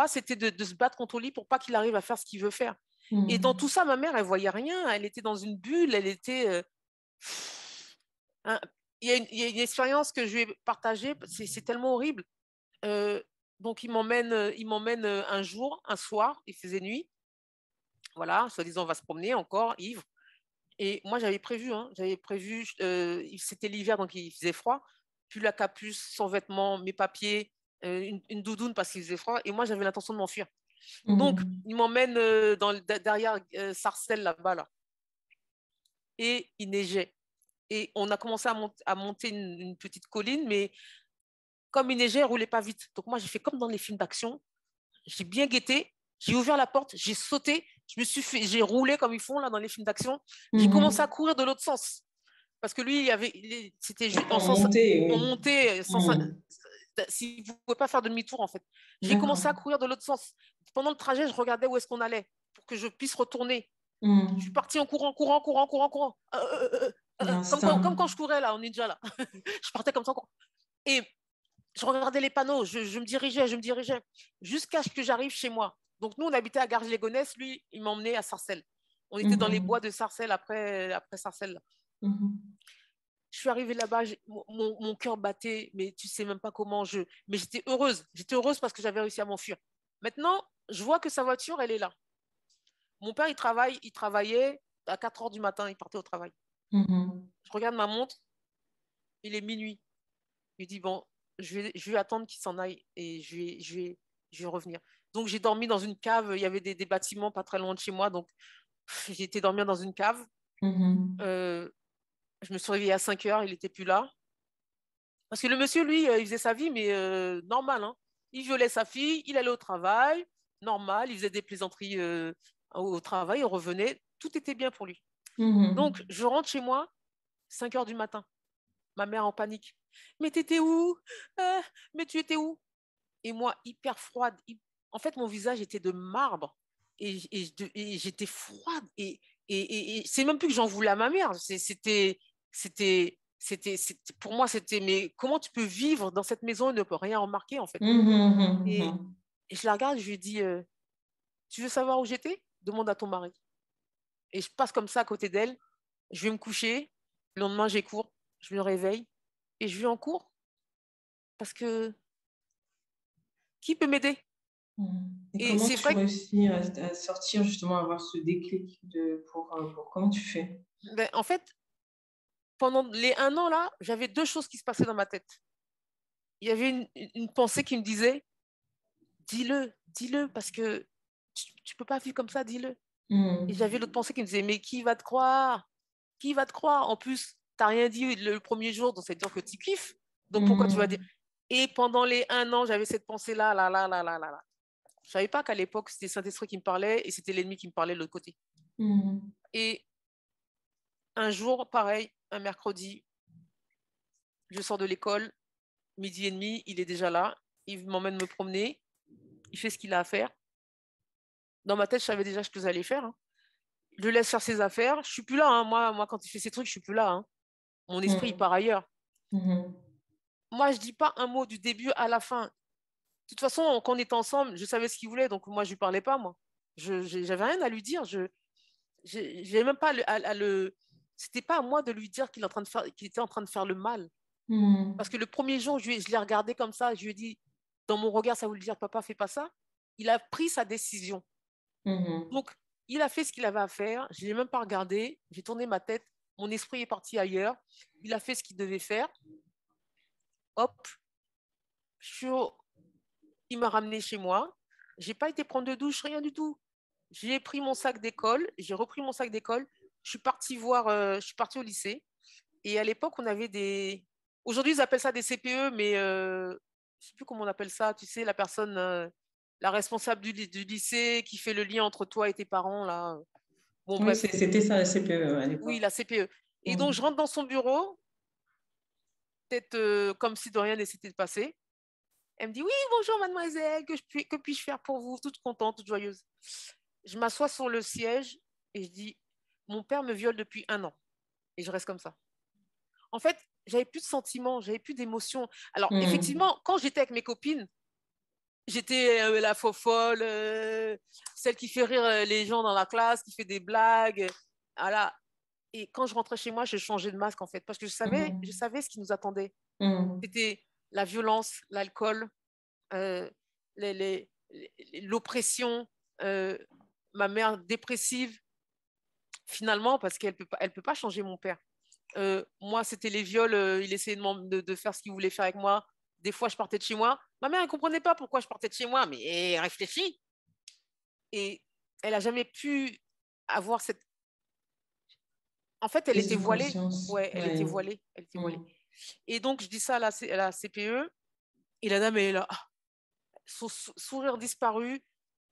c'était de se battre contre lui pour pas qu'il arrive à faire ce qu'il veut faire. Et dans tout ça, ma mère, elle voyait rien. Elle était dans une bulle. Elle était. Hein, il y a une expérience que je lui ai partagée. C'est tellement horrible. Donc, il m'emmène un jour, un soir, il faisait nuit. Voilà, soi-disant, on va se promener encore, ivre. Et moi, c'était l'hiver, donc il faisait froid. Puis la capuce, sans vêtements, mes papiers, une doudoune parce qu'il faisait froid. Et moi, j'avais l'intention de m'enfuir. Donc, il m'emmène derrière Sarcelles, là-bas, là. Et il neigeait. Et on a commencé à monter une petite colline, mais comme il neigeait, il ne roulait pas vite. Donc, moi, j'ai fait comme dans les films d'action. J'ai bien guetté, j'ai ouvert la porte, j'ai sauté, j'ai roulé comme ils font là dans les films d'action. J'ai commencé à courir de l'autre sens. Parce que lui, c'était juste en sens, on montait s'il ne pouvait pas faire demi-tour, en fait. J'ai commencé à courir de l'autre sens. Pendant le trajet, je regardais où est-ce qu'on allait pour que je puisse retourner. Je suis partie en courant. Comme quand je courais là, en ninja là. Je partais comme ça. Et je regardais les panneaux, je me dirigeais, jusqu'à ce que j'arrive chez moi. Donc, nous, on habitait à Garges-les-Gonesse, lui, il m'emmenait à Sarcelles. On était dans les bois de Sarcelles après Sarcelles. Je suis arrivée là-bas, mon cœur battait, mais tu sais même pas comment Mais j'étais heureuse. J'étais heureuse parce que j'avais réussi à m'enfuir. Maintenant, je vois que sa voiture, elle est là. Mon père, il travaillait à 4 heures du matin, il partait au travail. Je regarde ma montre, il est minuit. Je lui dis, bon, je vais attendre qu'il s'en aille et je vais revenir. Donc, j'ai dormi dans une cave. Il y avait des bâtiments pas très loin de chez moi. Donc, j'ai été dormir dans une cave. Je me suis réveillée à 5 heures. Il n'était plus là. Parce que le monsieur, lui, il faisait sa vie, mais normal, hein. Il violait sa fille. Il allait au travail. Normal. Il faisait des plaisanteries au travail. Il revenait. Tout était bien pour lui. Donc, je rentre chez moi, 5 heures du matin. Ma mère en panique. Mais t'étais où? Mais tu étais où? Et moi, hyper froide. En fait, mon visage était de marbre. Et j'étais froide. Et c'est même plus que j'en voulais à ma mère. Pour moi, c'était, mais comment tu peux vivre dans cette maison et ne pas rien remarquer, en fait? Et, et je la regarde, je lui dis, tu veux savoir où j'étais? Demande à ton mari. Et je passe comme ça à côté d'elle. Je vais me coucher. Le lendemain, j'ai cours. Je me réveille et je vais en cours parce que qui peut m'aider? Et Et comment c'est tu vrai que réussis à sortir, justement, à avoir ce déclic comment tu fais? ben, en fait, pendant les 1 an là, j'avais deux choses qui se passaient dans ma tête. Il y avait une pensée qui me disait, dis-le, dis-le, parce que tu ne peux pas vivre comme ça, dis-le. Et j'avais l'autre pensée qui me disait, mais qui va te croire? Qui va te croire? En plus, tu n'as rien dit le premier jour, donc ça veut dire que tu kiffes. Donc pourquoi tu vas dire? Et pendant les 1 an, j'avais cette pensée-là, là, là, là, là, là, là. Je ne savais pas qu'à l'époque, c'était Saint-Esprit qui me parlait et c'était l'ennemi qui me parlait de l'autre côté. Et un jour, pareil, un mercredi, je sors de l'école, 12h30, il est déjà là, il m'emmène me promener, il fait ce qu'il a à faire. Dans ma tête, je savais déjà ce que j'allais faire. Hein. Je le laisse faire ses affaires. Je ne suis plus là. Hein. Moi, quand il fait ses trucs, je ne suis plus là. Hein. Mon esprit, il part ailleurs. Moi, je ne dis pas un mot du début à la fin. De toute façon, quand on était ensemble, je savais ce qu'il voulait, donc moi, je ne lui parlais pas, moi. Je n'avais rien à lui dire. J'ai même pas à le. C'était pas à moi de lui dire qu'il était en train de faire le mal. Parce que le premier jour, je l'ai regardé comme ça, je lui ai dit, dans mon regard, ça voulait dire, papa, fais pas ça. Il a pris sa décision. Donc, il a fait ce qu'il avait à faire. Je ne l'ai même pas regardé. J'ai tourné ma tête. Mon esprit est parti ailleurs. Il a fait ce qu'il devait faire. Hop, il m'a ramené chez moi. J'ai pas été prendre de douche, rien du tout. J'ai pris mon sac d'école. J'ai repris mon sac d'école. Je suis partie au lycée. Et à l'époque, on avait des. Aujourd'hui, ils appellent ça des CPE, mais je ne sais plus comment on appelle ça. Tu sais, la personne, la responsable du lycée qui fait le lien entre toi et tes parents, là. Bon, Oui, bref. c'était ça la CPE à Oui, l'époque. la CPE. Et donc, je rentre dans son bureau, peut-être comme si de rien ne s'était passé. Elle me dit, oui, bonjour, mademoiselle, que puis-je faire pour vous? Toute contente, toute joyeuse. Je m'assois sur le siège et je dis, mon père me viole depuis 1 an. Et je reste comme ça. En fait, j'avais plus de sentiments, j'avais plus d'émotions. Alors, effectivement, quand j'étais avec mes copines, j'étais la fofolle, celle qui fait rire les gens dans la classe, qui fait des blagues. Voilà. Et quand je rentrais chez moi, je changeais de masque, en fait, parce que je savais ce qui nous attendait. C'était la violence, l'alcool, euh, l'oppression, ma mère dépressive, finalement, parce qu'elle peut pas changer mon père. Moi, c'était les viols. Il essayait de faire ce qu'il voulait faire avec moi. Des fois, je partais de chez moi. Ma mère, elle ne comprenait pas pourquoi je partais de chez moi, mais elle réfléchit. Et elle n'a jamais pu avoir cette. En fait, elle Prise était de voilée. conscience. Ouais, elle était Ouais. voilée. Elle était voilée. Et donc, je dis ça à la CPE. Et la dame est là. Son sourire disparu.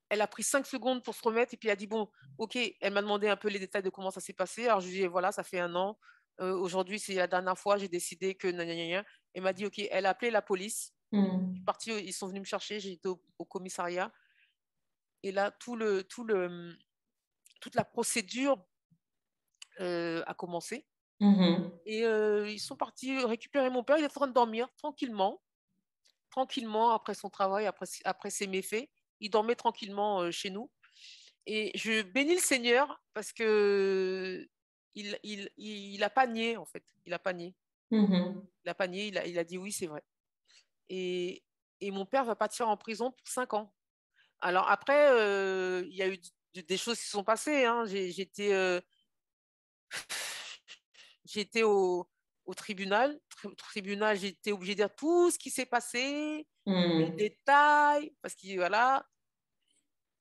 Elle a pris 5 secondes pour se remettre. Et puis, elle a dit, bon, OK. Elle m'a demandé un peu les détails de comment ça s'est passé. Alors, je lui ai dit, voilà, ça fait 1 an. Aujourd'hui, c'est la dernière fois, j'ai décidé que. Gna, gna, gna, gna. Elle m'a dit, OK, elle a appelé la police. Je suis partie, ils sont venus me chercher, j'ai été au commissariat. Et là, toute la procédure a commencé. Et ils sont partis récupérer mon père. Il est en train de dormir tranquillement, tranquillement après son travail, après ses méfaits. Il dormait tranquillement chez nous. Et je bénis le Seigneur parce que il a pas nié, en fait. Il a pas nié. Il a pas nié, il a dit oui, c'est vrai. Et, et mon père va partir en prison pour 5 ans. Alors après, il y a eu des choses qui se sont passées. Hein. J'étais au tribunal. Tribunal, j'ai été obligée de dire tout ce qui s'est passé, les détails, parce que voilà,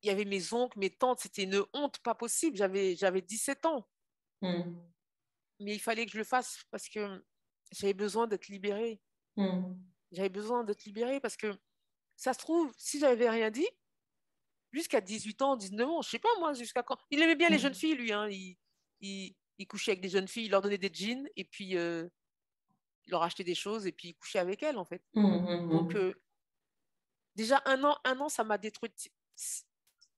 il y avait mes oncles, mes tantes, c'était une honte pas possible. J'avais 17 ans. Mais il fallait que je le fasse parce que j'avais besoin d'être libérée. J'avais besoin d'être libérée parce que ça se trouve, si j'avais rien dit, jusqu'à 18 ans, 19 ans, je sais pas moi, jusqu'à quand. Il aimait bien les jeunes filles, lui. Hein. Il couchait avec des jeunes filles, il leur donnait des jeans et puis leur achetait des choses et puis il couchait avec elle, en fait. Mhm. Donc, déjà, un an, ça m'a détruite.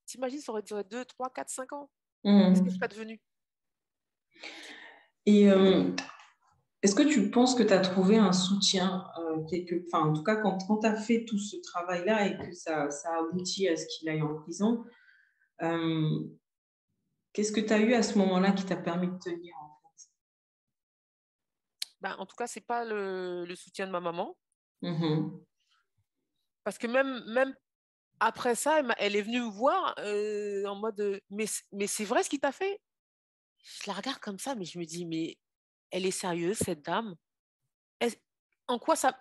T'imagines, ça aurait duré 2, 3, 4, 5 ans. Qu'est-ce que je Mhm. serais devenue? Et est-ce que tu penses que tu as trouvé un soutien enfin, en tout cas, quand tu as fait tout ce travail-là et que ça aboutit à ce qu'il aille en prison, euh, qu'est-ce que tu as eu à ce moment-là qui t'a permis de tenir en Ben, en tout cas, c'est pas le soutien de ma maman. fait? Mhm. Parce que même après ça, elle est venue me voir en mode mais c'est vrai ce qu'il t'a fait? Je la regarde comme ça, mais je me dis, mais elle est sérieuse, cette dame? Est- En quoi ça.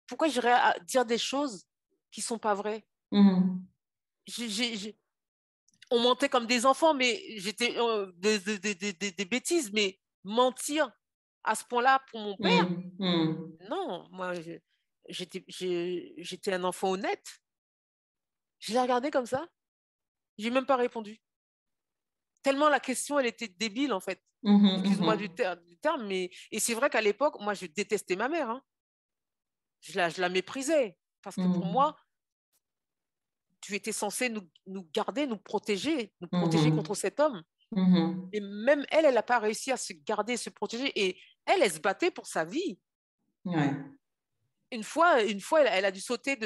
Pourquoi j'irais dire des choses qui sont pas vraies? Mhm. J'ai- j'ai- j'ai- On mentait comme des enfants, mais j'étais des bêtises, mais mentir à ce point-là pour mon père, Mhm. Mhm. non, moi, j'étais un enfant honnête. Je l'ai regardé comme ça, j'ai même pas répondu. Tellement la question, elle était débile, en fait. Mhm. Excuse-moi Mhm. du terme, mais. Et c'est vrai qu'à l'époque, moi, je détestais ma mère, hein. Je la méprisais. Parce que pour Mhm. moi, tu étais censé nous garder, nous protéger contre Mhm. cet homme. Mhm. Et même elle, elle n'a pas réussi à se garder, se protéger. Et elle se battait pour sa vie. Ouais. Une fois elle a dû sauter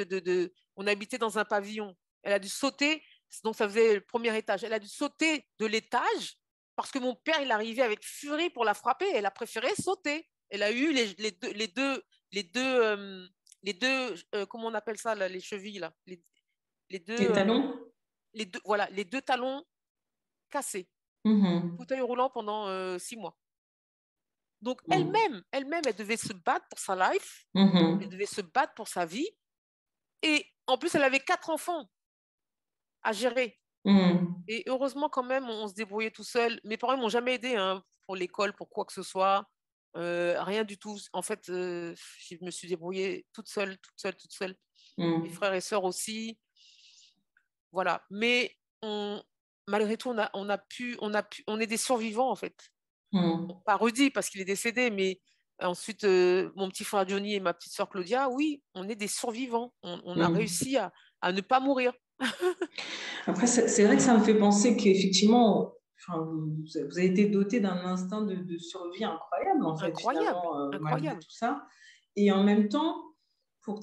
on habitait dans un pavillon. Elle a dû sauter, donc ça faisait le premier étage. Elle a dû sauter de l'étage parce que mon père, il arrivait avec furie pour la frapper. Elle a préféré sauter. Elle a eu les deux, comment on appelle ça, là, les chevilles, là, les deux, Les euh, talons? voilà, les deux talons cassés. Mhm. Fauteuil roulant pendant 6 mois. Donc Mhm. elle devait se battre pour sa life, elle Mhm. devait se battre pour sa vie. Et en plus, elle avait 4 enfants à gérer. Mhm. Et heureusement, quand même, on se débrouillait tout seul. Mes parents ne m'ont jamais aidé, hein, pour l'école, pour quoi que ce soit. Rien du tout. En fait, je me suis débrouillée toute seule, toute seule, toute seule. Mes Mhm. frères et sœurs aussi. Voilà. Mais malgré tout, on est des survivants, en fait. Mhm. Pas Rudy, parce qu'il est décédé, mais ensuite, mon petit frère Johnny et ma petite sœur Claudia, oui, on est des survivants. On a Mhm. réussi à ne pas mourir. Après, c'est vrai que ça me fait penser qu'effectivement, enfin, vous avez été doté d'un instinct de survie incroyable, en fait, Incroyable, finalement, malgré incroyable. tout ça. Et en même temps, pour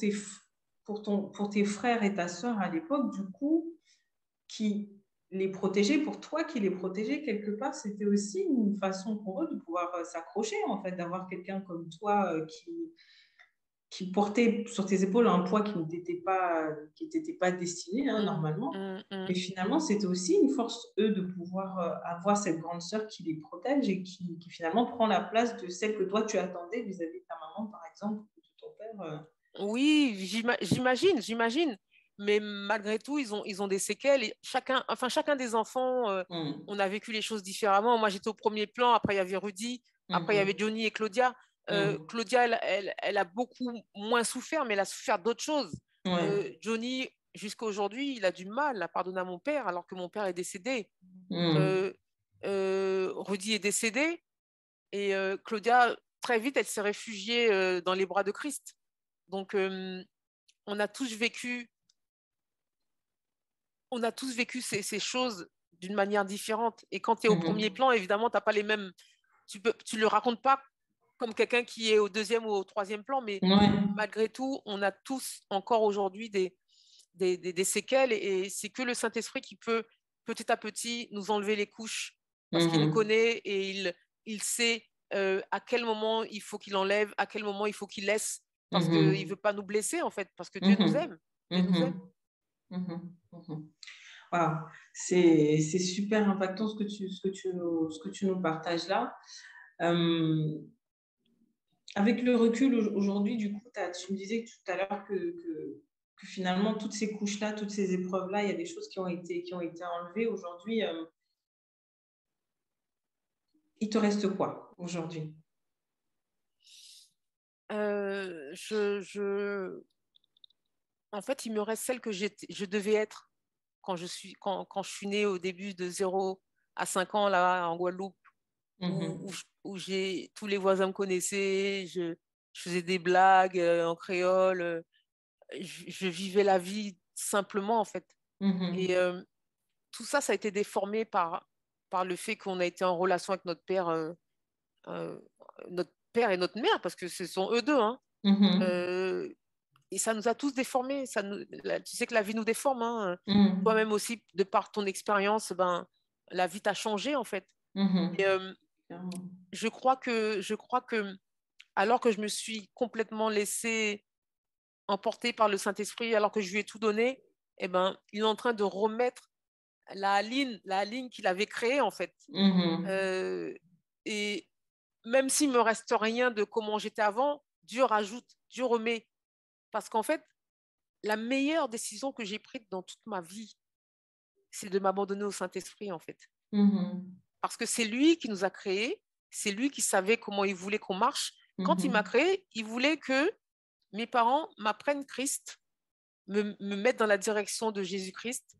pour tes frères et ta sœur à l'époque, du coup, qui les protégeaient, pour toi qui les protégeais quelque part, c'était aussi une façon pour eux de pouvoir s'accrocher, en fait, d'avoir quelqu'un comme toi qui portait sur tes épaules un poids qui t'était pas destiné, hein, Mm, normalement. Mais mm. finalement, c'était aussi une force, eux, de pouvoir avoir cette grande sœur qui les protège et qui finalement prend la place de celle que toi, tu attendais vis-à-vis de ta maman, par exemple, ou de ton père. Oui, j'imagine. Mais malgré tout, ils ont des séquelles. Et chacun des enfants, Hum, on a vécu les choses différemment. Moi, j'étais au premier plan. Après, il y avait Rudy. Après, il y avait hum, Johnny et Claudia. hum, Claudia, elle a beaucoup moins souffert, mais elle a souffert d'autres choses. ouais, Johnny, jusqu'à aujourd'hui, il a du mal à pardonner à mon père, alors que mon père est décédé. hum, Euh, Rudy est décédé. Et Claudia, très vite, elle s'est réfugiée dans les bras de Christ. Donc, on a tous vécu, on a tous vécu ces choses d'une manière différente. Et quand tu es au premier hum, plan, évidemment, t'as pas les mêmes. Tu le racontes pas comme quelqu'un qui est au deuxième ou au troisième plan, mais ouais, malgré tout, on a tous encore aujourd'hui des séquelles et c'est que le Saint-Esprit qui peut petit à petit nous enlever les couches parce qu'il nous hum, connaît et il sait à quel moment il faut qu'il enlève, à quel moment il faut qu'il laisse parce qu'il ne veut hum, pas nous blesser en fait, parce que Dieu nous hum, aime. Dieu nous aime. hum, hum, hum. Waouh, c'est super impactant ce que tu nous partages là. Euh, Avec le recul aujourd'hui, du coup, tu me disais tout à l'heure que finalement, toutes ces couches-là, toutes ces épreuves-là, il y a des choses qui ont été enlevées. Aujourd'hui, il te reste quoi aujourd'hui? Euh, je, je... En fait, il me reste celle que je devais être quand je suis née au début de 0 à 5 ans là en Guadeloupe, Mhm. où tous les voisins me connaissaient. je faisais des blagues en créole. Je vivais la vie simplement, en fait. Et tout ça, ça a été déformé par le fait qu'on a été en relation avec euh, notre père et notre mère, parce que ce sont eux deux, hein. Et ça nous a tous déformés. Tu sais que la vie nous déforme, hein. Toi-même aussi, de par ton expérience, ben, la vie t'a changé, en fait. Et je crois que, alors que je me suis complètement laissée emporter par le Saint-Esprit, alors que je lui ai tout donné, eh ben, il est en train de remettre la ligne qu'il avait créée, en fait. Et même s'il me reste rien de comment j'étais avant, Dieu rajoute, Dieu remet. Parce qu'en fait, la meilleure décision que j'ai prise dans toute ma vie, c'est de m'abandonner au Saint-Esprit, en fait. Parce que c'est lui qui nous a créés, c'est lui qui savait comment il voulait qu'on marche. Quand il m'a créé, il voulait que mes parents m'apprennent Christ, me mettent dans la direction de Jésus-Christ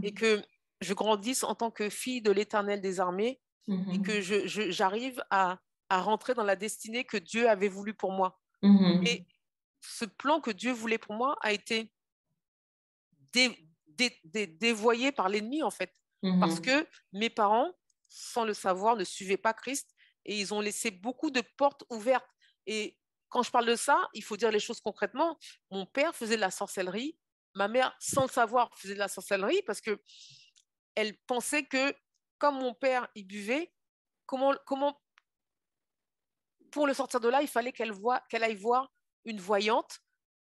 et que je grandisse en tant que fille de l'Éternel des armées et que j'arrive à rentrer dans la destinée que Dieu avait voulu pour moi. Et ce plan que Dieu voulait pour moi a été dévoyé par l'ennemi, en fait. Parce que mes parents, sans le savoir, ne suivaient pas Christ et ils ont laissé beaucoup de portes ouvertes. Et quand je parle de ça, il faut dire les choses concrètement. Mon père faisait de la sorcellerie. Ma mère, sans le savoir, faisait de la sorcellerie parce que elle pensait que, comme mon père, il buvait, comment pour le sortir de là, il fallait qu'elle aille voir une voyante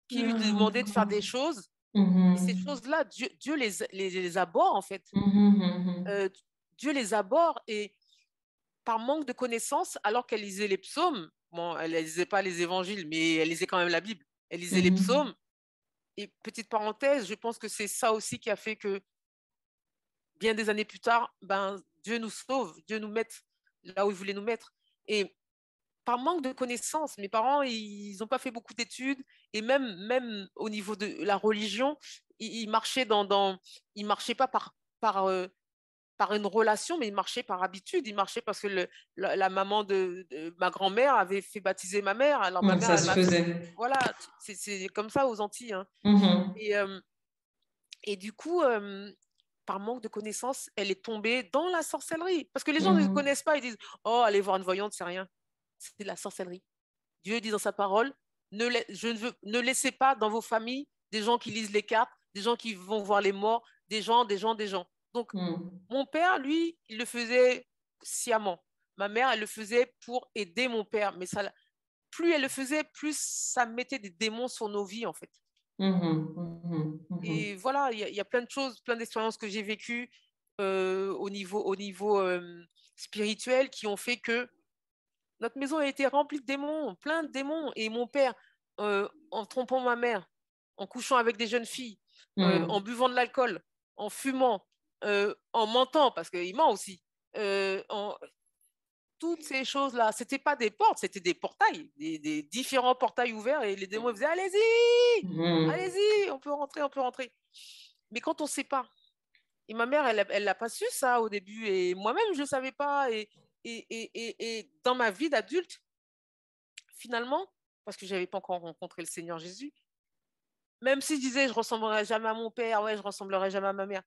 qui lui demandait de faire des choses. Et ces choses-là, Dieu les abhorre, en fait. Dieu les abhorre et par manque de connaissances, alors qu'elle lisait les psaumes, bon, elle ne lisait pas les évangiles, mais elle lisait quand même la Bible. Elle lisait les psaumes. Et petite parenthèse, je pense que c'est ça aussi qui a fait que bien des années plus tard, ben, Dieu nous sauve, Dieu nous met là où il voulait nous mettre. Et par manque de connaissances, mes parents, ils n'ont pas fait beaucoup d'études et même au niveau de la religion, ils marchaient ils marchaient pas par une relation, mais ils marchaient par habitude. Ils marchaient parce que la maman de ma grand-mère avait fait baptiser ma mère. Alors ma Donc, mère, ça elle se m'a fait. faisait. Voilà, c'est comme ça aux Antilles, hein. Et, et du coup, par manque de connaissances, elle est tombée dans la sorcellerie. Parce que les gens ne connaissent pas, ils disent, oh, aller voir une voyante, c'est rien. C'est de la sorcellerie. Dieu dit dans sa parole, ne laissez pas dans vos familles des gens qui lisent les cartes, des gens qui vont voir les morts, des gens. Donc, mon père, lui, il le faisait sciemment. Ma mère, elle le faisait pour aider mon père. Mais ça, plus elle le faisait, plus ça mettait des démons sur nos vies, en fait. Et voilà, il y a plein de choses, plein d'expériences que j'ai vécues au niveau spirituel qui ont fait que notre maison a été remplie de démons, plein de démons. Et mon père, en trompant ma mère, en couchant avec des jeunes filles, en buvant de l'alcool, en fumant, en mentant, parce qu'il ment aussi, toutes ces choses-là, ce n'étaient pas des portes, c'était des portails, des différents portails ouverts. Et les démons faisaient, allez-y, allez-y, on peut rentrer, on peut rentrer. Mais quand on ne sait pas, et ma mère, elle n'a pas su ça au début, et moi-même, je ne savais pas. Et dans ma vie d'adulte, finalement, parce que je n'avais pas encore rencontré le Seigneur Jésus, même si je disais je ne ressemblerai jamais à mon père, ouais, je ne ressemblerai jamais à ma mère,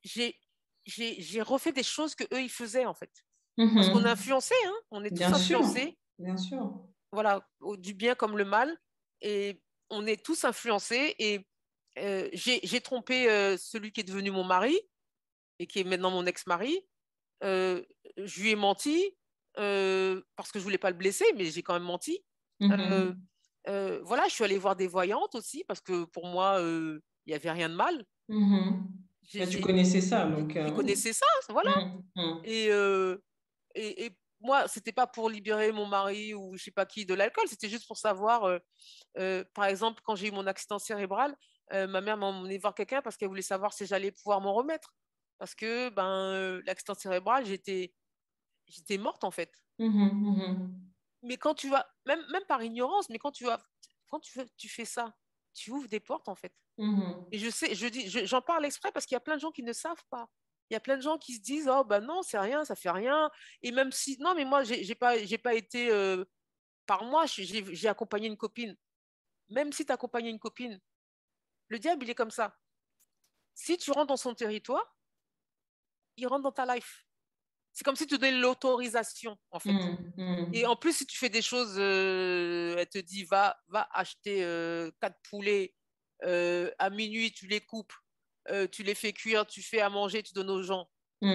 j'ai, j'ai refait des choses que eux ils faisaient, en fait. Parce qu'on est influencés, hein, on est tous Bien sûr, influencés, bien sûr. voilà, du bien comme le mal, et on est tous influencés. Et j'ai trompé celui qui est devenu mon mari et qui est maintenant mon ex-mari. Je lui ai menti parce que je voulais pas le blesser, mais j'ai quand même menti. Euh, voilà, je suis allée voir des voyantes aussi parce que pour moi, il n'y avait rien de mal. Mais tu connaissais ça, donc Je oui. connaissais ça, voilà. Et, et moi, c'était pas pour libérer mon mari ou je sais pas qui de l'alcool, c'était juste pour savoir, par exemple, quand j'ai eu mon accident cérébral, ma mère m'a emmené voir quelqu'un parce qu'elle voulait savoir si j'allais pouvoir m'en remettre. Parce que l'accident cérébral, j'étais morte, en fait. Mais quand tu vas, même par ignorance, mais tu fais ça, tu ouvres des portes, en fait. Et je sais, j'en parle exprès parce qu'il y a plein de gens qui ne savent pas. Il y a plein de gens qui se disent, oh ben non, c'est rien, ça fait rien. Et même si, non, mais moi, j'ai pas été par mois, j'ai accompagné une copine. Même si tu accompagnes une copine, le diable, il est comme ça. Si tu rentres dans son territoire, il rentre dans ta life. C'est comme si tu donnais l'autorisation, en fait. Et en plus, si tu fais des choses, elle te dit, va acheter 4 poulets à minuit, tu les coupes, tu les fais cuire, tu fais à manger, tu donnes aux gens. Tu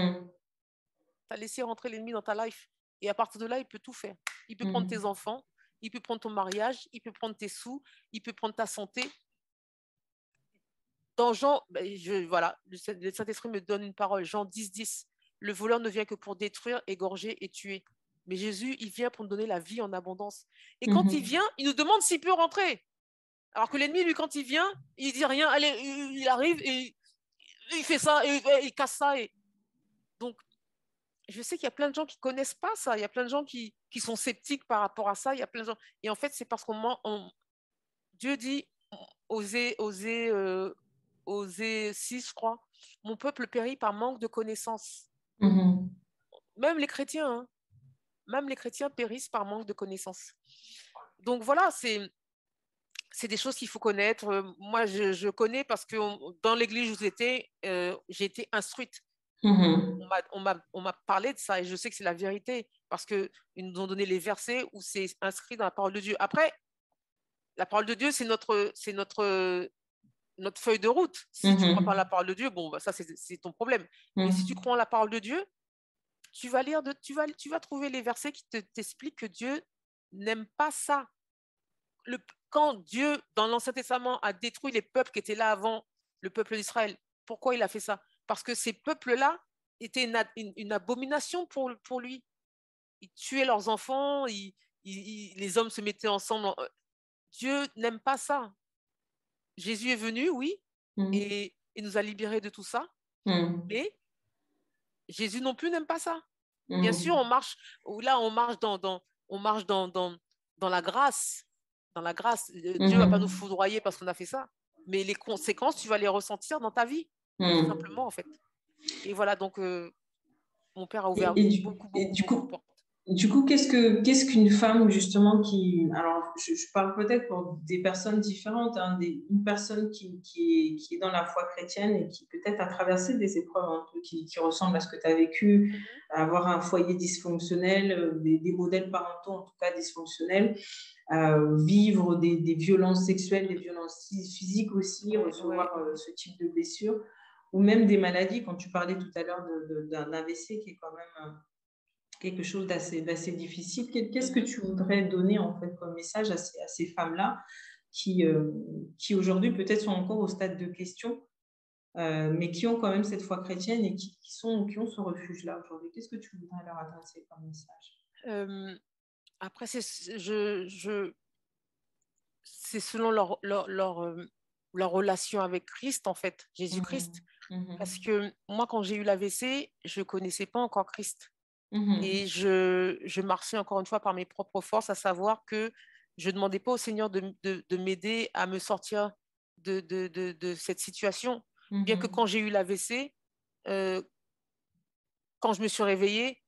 as laissé rentrer l'ennemi dans ta life. Et à partir de là, il peut tout faire. Il peut prendre tes enfants, il peut prendre ton mariage, il peut prendre tes sous, il peut prendre ta santé. Dans Jean, voilà, le Saint-Esprit me donne une parole, Jean 10, le voleur ne vient que pour détruire, égorger et tuer. Mais Jésus, il vient pour nous donner la vie en abondance. Et quand il vient, il nous demande s'il peut rentrer. Alors que l'ennemi, lui, quand il vient, il dit rien, allez, il arrive et il fait ça, et il casse ça. Donc, je sais qu'il y a plein de gens qui ne connaissent pas ça. Il y a plein de gens qui sont sceptiques par rapport à ça. Il y a plein de gens. Et en fait, c'est parce Dieu dit, Osée 6, je crois, mon peuple périt par manque de connaissances. Même les chrétiens, hein, même les chrétiens périssent par manque de connaissances. Donc voilà, c'est des choses qu'il faut connaître. Moi, je connais parce que dans l'église où j'ai été instruite. On m'a parlé de ça et je sais que c'est la vérité parce qu'ils nous ont donné les versets où c'est inscrit dans la parole de Dieu. Après, la parole de Dieu, c'est notre feuille de route. Si tu ne crois pas à la parole de Dieu, bon, bah, ça, c'est ton problème. Mais si tu crois en la parole de Dieu, tu vas trouver les versets qui t'expliquent que Dieu n'aime pas ça. Quand Dieu, dans l'Ancien Testament, a détruit les peuples qui étaient là avant, le peuple d'Israël, pourquoi il a fait ça? Parce que ces peuples-là étaient une abomination pour lui. Ils tuaient leurs enfants, les hommes se mettaient ensemble. Dieu n'aime pas ça. Jésus est venu, oui, et il nous a libérés de tout ça, mais Jésus non plus n'aime pas ça. Bien sûr, on marche dans la grâce. Dans la grâce, Dieu ne va pas nous foudroyer parce qu'on a fait ça, mais les conséquences, tu vas les ressentir dans ta vie, tout simplement, en fait. Et voilà, donc mon père a ouvert beaucoup de portes. Du coup, qu'est-ce qu'une femme justement qui... Alors, je parle peut-être pour des personnes différentes, hein, une personne qui est dans la foi chrétienne et qui peut-être a traversé des épreuves un peu qui ressemblent à ce que tu as vécu, avoir un foyer dysfonctionnel, des modèles parentaux en tout cas dysfonctionnels, vivre des violences sexuelles, des violences physiques aussi, recevoir ce type de blessures, ou même des maladies, quand tu parlais tout à l'heure d'un AVC qui est quand même quelque chose d'assez difficile. Qu'est-ce que tu voudrais donner en fait comme message à ces femmes-là qui aujourd'hui peut-être sont encore au stade de question, mais qui ont quand même cette foi chrétienne et qui ont ce refuge-là aujourd'hui? Qu'est-ce que tu voudrais leur adresser comme message? Après, c'est selon leur relation avec Christ, en fait, Jésus-Christ. Parce que moi, quand j'ai eu l'AVC, je ne connaissais pas encore Christ. Et je marchais encore une fois par mes propres forces, à savoir que je ne demandais pas au Seigneur de m'aider à me sortir de cette situation. Bien que quand j'ai eu l'AVC, quand je me suis réveillée,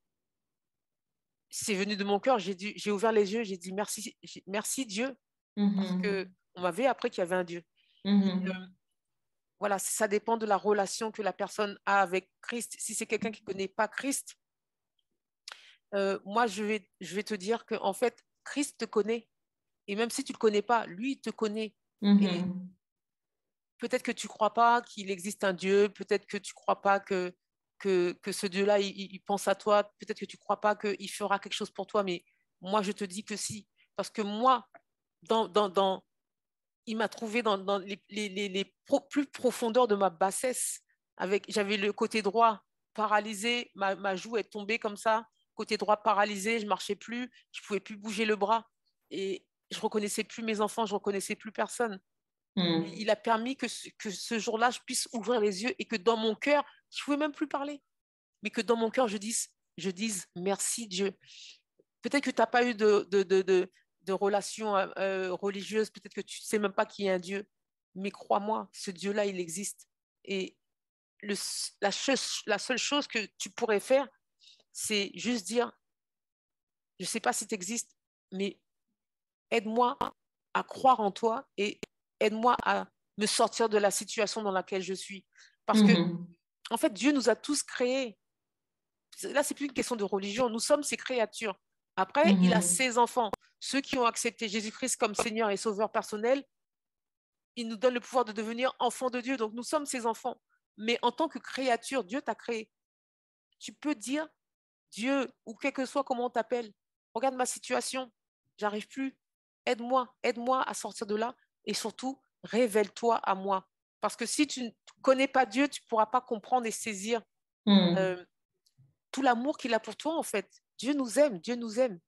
c'est venu de mon cœur, j'ai ouvert les yeux, j'ai dit merci Dieu, parce qu'on m'avait appris qu'il y avait un Dieu. Voilà, ça dépend de la relation que la personne a avec Christ. Si c'est quelqu'un qui ne connaît pas Christ, moi, je vais te dire que en fait, Christ te connaît. Et même si tu ne le connais pas, lui, il te connaît. Et peut-être que tu ne crois pas qu'il existe un Dieu, peut-être que tu ne crois pas que ce Dieu-là, il pense à toi, peut-être que tu ne crois pas qu'il fera quelque chose pour toi, mais moi, je te dis que si. Parce que moi, il m'a trouvé dans les plus profondeurs de ma bassesse. J'avais le côté droit paralysé, ma joue est tombée comme ça, côté droit paralysé, je ne marchais plus, je ne pouvais plus bouger le bras et je ne reconnaissais plus mes enfants, je ne reconnaissais plus personne. Il a permis que ce jour-là, je puisse ouvrir les yeux et que dans mon cœur, je ne pouvais même plus parler, mais que dans mon cœur, je dise merci Dieu. Peut-être que tu n'as pas eu de relation religieuse, peut-être que tu ne sais même pas qu'il y a un Dieu, mais crois-moi, ce Dieu-là, il existe. Et la seule chose que tu pourrais faire, c'est juste dire, je ne sais pas si tu existes, mais aide-moi à croire en toi et aide-moi à me sortir de la situation dans laquelle je suis. Parce que, en fait, Dieu nous a tous créés. Là, c'est plus une question de religion. Nous sommes ses créatures. Après, il a ses enfants. Ceux qui ont accepté Jésus-Christ comme Seigneur et Sauveur personnel, il nous donne le pouvoir de devenir enfants de Dieu. Donc, nous sommes ses enfants. Mais en tant que créature, Dieu t'a créé. Tu peux dire, Dieu, ou quel que soit comment on t'appelle, regarde ma situation, j'arrive plus. Aide-moi à sortir de là. Et surtout, révèle-toi à moi. Parce que si tu ne connais pas Dieu, tu ne pourras pas comprendre et saisir tout l'amour qu'il a pour toi, en fait. Dieu nous aime, Dieu nous aime.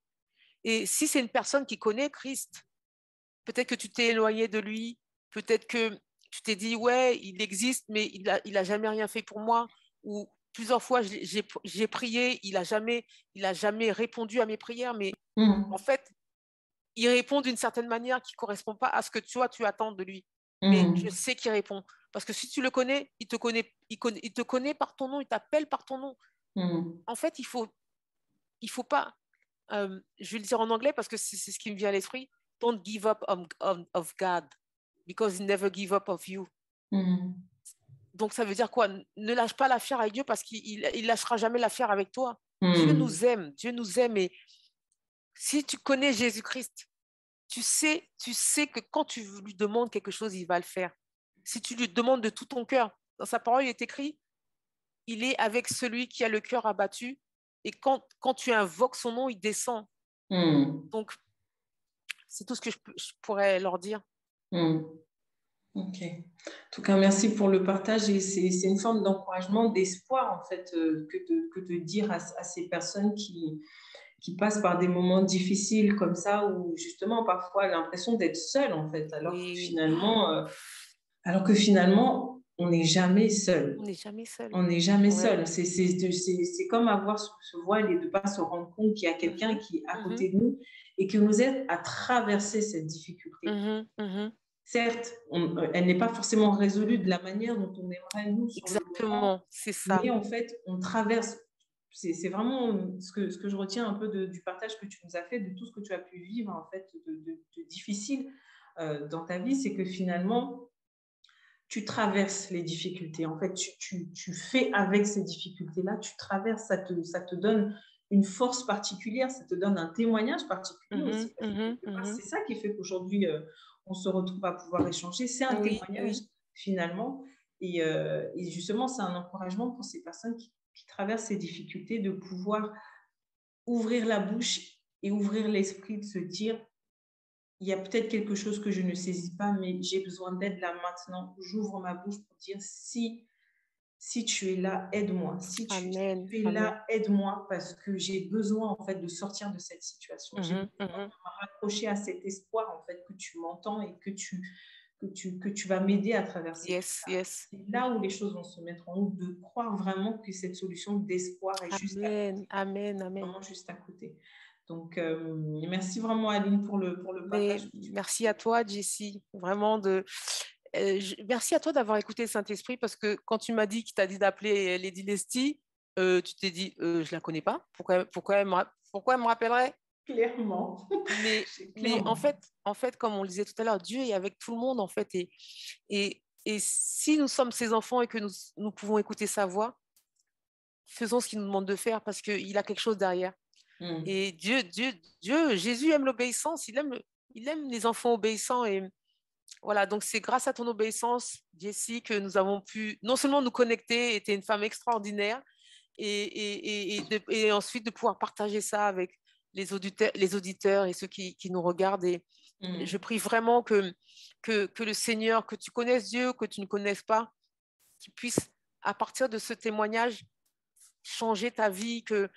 Et si c'est une personne qui connaît Christ, peut-être que tu t'es éloigné de lui, peut-être que tu t'es dit, ouais, il existe, mais il a jamais rien fait pour moi. Ou plusieurs fois, j'ai prié, il a jamais répondu à mes prières, mais en fait, il répond d'une certaine manière qui ne correspond pas à ce que toi, tu attends de lui. Mais je sais qu'il répond. Parce que si tu le connais, il te connaît par ton nom, il t'appelle par ton nom. En fait, il faut pas, je vais le dire en anglais parce que c'est ce qui me vient à l'esprit, don't give up of God, because he never give up of you. Donc, ça veut dire quoi? Ne lâche pas l'affaire avec Dieu parce qu'il ne lâchera jamais l'affaire avec toi. Dieu nous aime. Et si tu connais Jésus-Christ, tu sais que quand tu lui demandes quelque chose, il va le faire. Si tu lui demandes de tout ton cœur, dans sa parole, il est écrit, il est avec celui qui a le cœur abattu. Et quand tu invoques son nom, il descend. Donc, c'est tout ce que je pourrais leur dire. Ok. En tout cas, merci pour le partage. Et c'est une forme d'encouragement, d'espoir, en fait, que de dire à ces personnes qui passent par des moments difficiles comme ça, où justement, parfois, l'impression d'être seule, en fait, alors que finalement, on n'est jamais seul. On n'est jamais seul. On n'est jamais seul. C'est comme avoir ce voile et de ne pas se rendre compte qu'il y a quelqu'un qui est à côté de nous et qui nous aide à traverser cette difficulté. Certes, elle n'est pas forcément résolue de la manière dont on aimerait, nous, sur Exactement, le moment, c'est ça. Mais en fait, on traverse. C'est vraiment ce que je retiens un peu du partage que tu nous as fait, de tout ce que tu as pu vivre, en fait, de difficile dans ta vie, c'est que finalement, tu traverses les difficultés. En fait, tu fais avec ces difficultés-là, tu traverses, ça te donne une force particulière, ça te donne un témoignage particulier aussi. C'est ça qui fait qu'aujourd'hui, on se retrouve à pouvoir échanger. C'est un témoignage, finalement. Et justement, c'est un encouragement pour ces personnes qui traversent ces difficultés de pouvoir ouvrir la bouche et ouvrir l'esprit, de se dire, il y a peut-être quelque chose que je ne saisis pas, mais j'ai besoin d'aide là maintenant. J'ouvre ma bouche pour dire, si tu es là, aide-moi. Si tu es là, aide-moi, parce que j'ai besoin, en fait, de sortir de cette situation. J'ai besoin de me raccrocher à cet espoir, en fait, que tu m'entends et que tu vas m'aider à traverser. C'est là où les choses vont se mettre en route, de croire vraiment que cette solution d'espoir est juste à côté. Amen. Vraiment juste à côté. Donc, merci vraiment, Aline, pour le partage. Merci à toi, Jessie. Vraiment, merci à toi d'avoir écouté le Saint-Esprit, parce que quand tu m'as dit qu'il t'a dit d'appeler Lady Leslie, tu t'es dit, je ne la connais pas. Pourquoi elle me rappellerait? Clairement. Mais en fait, comme on le disait tout à l'heure, Dieu est avec tout le monde, en fait. Et si nous sommes ses enfants et que nous pouvons écouter sa voix, faisons ce qu'il nous demande de faire, parce qu'il a quelque chose derrière. Et Jésus aime l'obéissance, il aime les enfants obéissants. Et voilà, donc c'est grâce à ton obéissance, Jessie, que nous avons pu non seulement nous connecter, tu es une femme extraordinaire, et ensuite de pouvoir partager ça avec les auditeurs et ceux qui nous regardent. Et je prie vraiment que le Seigneur, que tu connaisses Dieu, que tu ne connaisses pas, qu'il puisse, à partir de ce témoignage, changer ta vie, que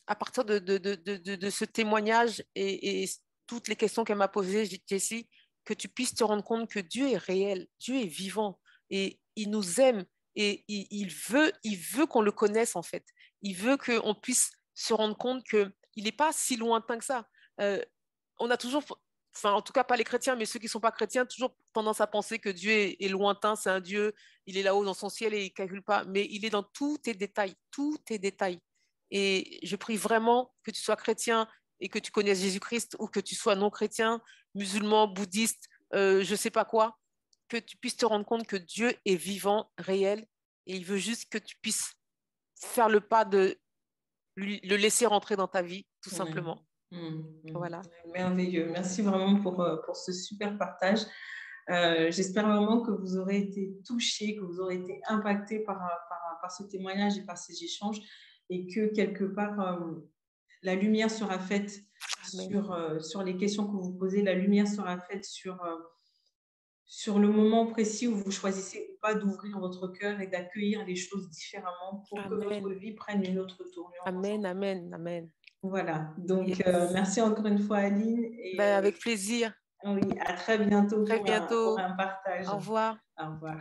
à partir de ce témoignage et toutes les questions qu'elle m'a posées, Jessie, que tu puisses te rendre compte que Dieu est réel, Dieu est vivant et il nous aime et il veut qu'on le connaisse, en fait. Il veut qu'on puisse se rendre compte qu'il n'est pas si lointain que ça. On a toujours, enfin en tout cas pas les chrétiens, mais ceux qui ne sont pas chrétiens, toujours tendance à penser que Dieu est lointain, c'est un Dieu, il est là-haut dans son ciel et il ne calcule pas, mais il est dans tous tes détails, tous tes détails. Et je prie vraiment que tu sois chrétien et que tu connaisses Jésus-Christ ou que tu sois non-chrétien, musulman, bouddhiste, je ne sais pas quoi, que tu puisses te rendre compte que Dieu est vivant, réel, et il veut juste que tu puisses faire le pas de le laisser rentrer dans ta vie, tout simplement. Voilà. Merveilleux. Merci vraiment pour ce super partage. J'espère vraiment que vous aurez été touchés, que vous aurez été impactés par ce témoignage et par ces échanges, et que quelque part, la lumière sera faite sur les questions que vous posez, la lumière sera faite sur le moment précis où vous choisissez ou pas d'ouvrir votre cœur et d'accueillir les choses différemment pour que votre vie prenne une autre tournure. Amen, amen, amen. Voilà, donc merci encore une fois Aline. Et, avec plaisir. Oui, à très bientôt, Très bientôt. pour un partage. Au revoir. Au revoir.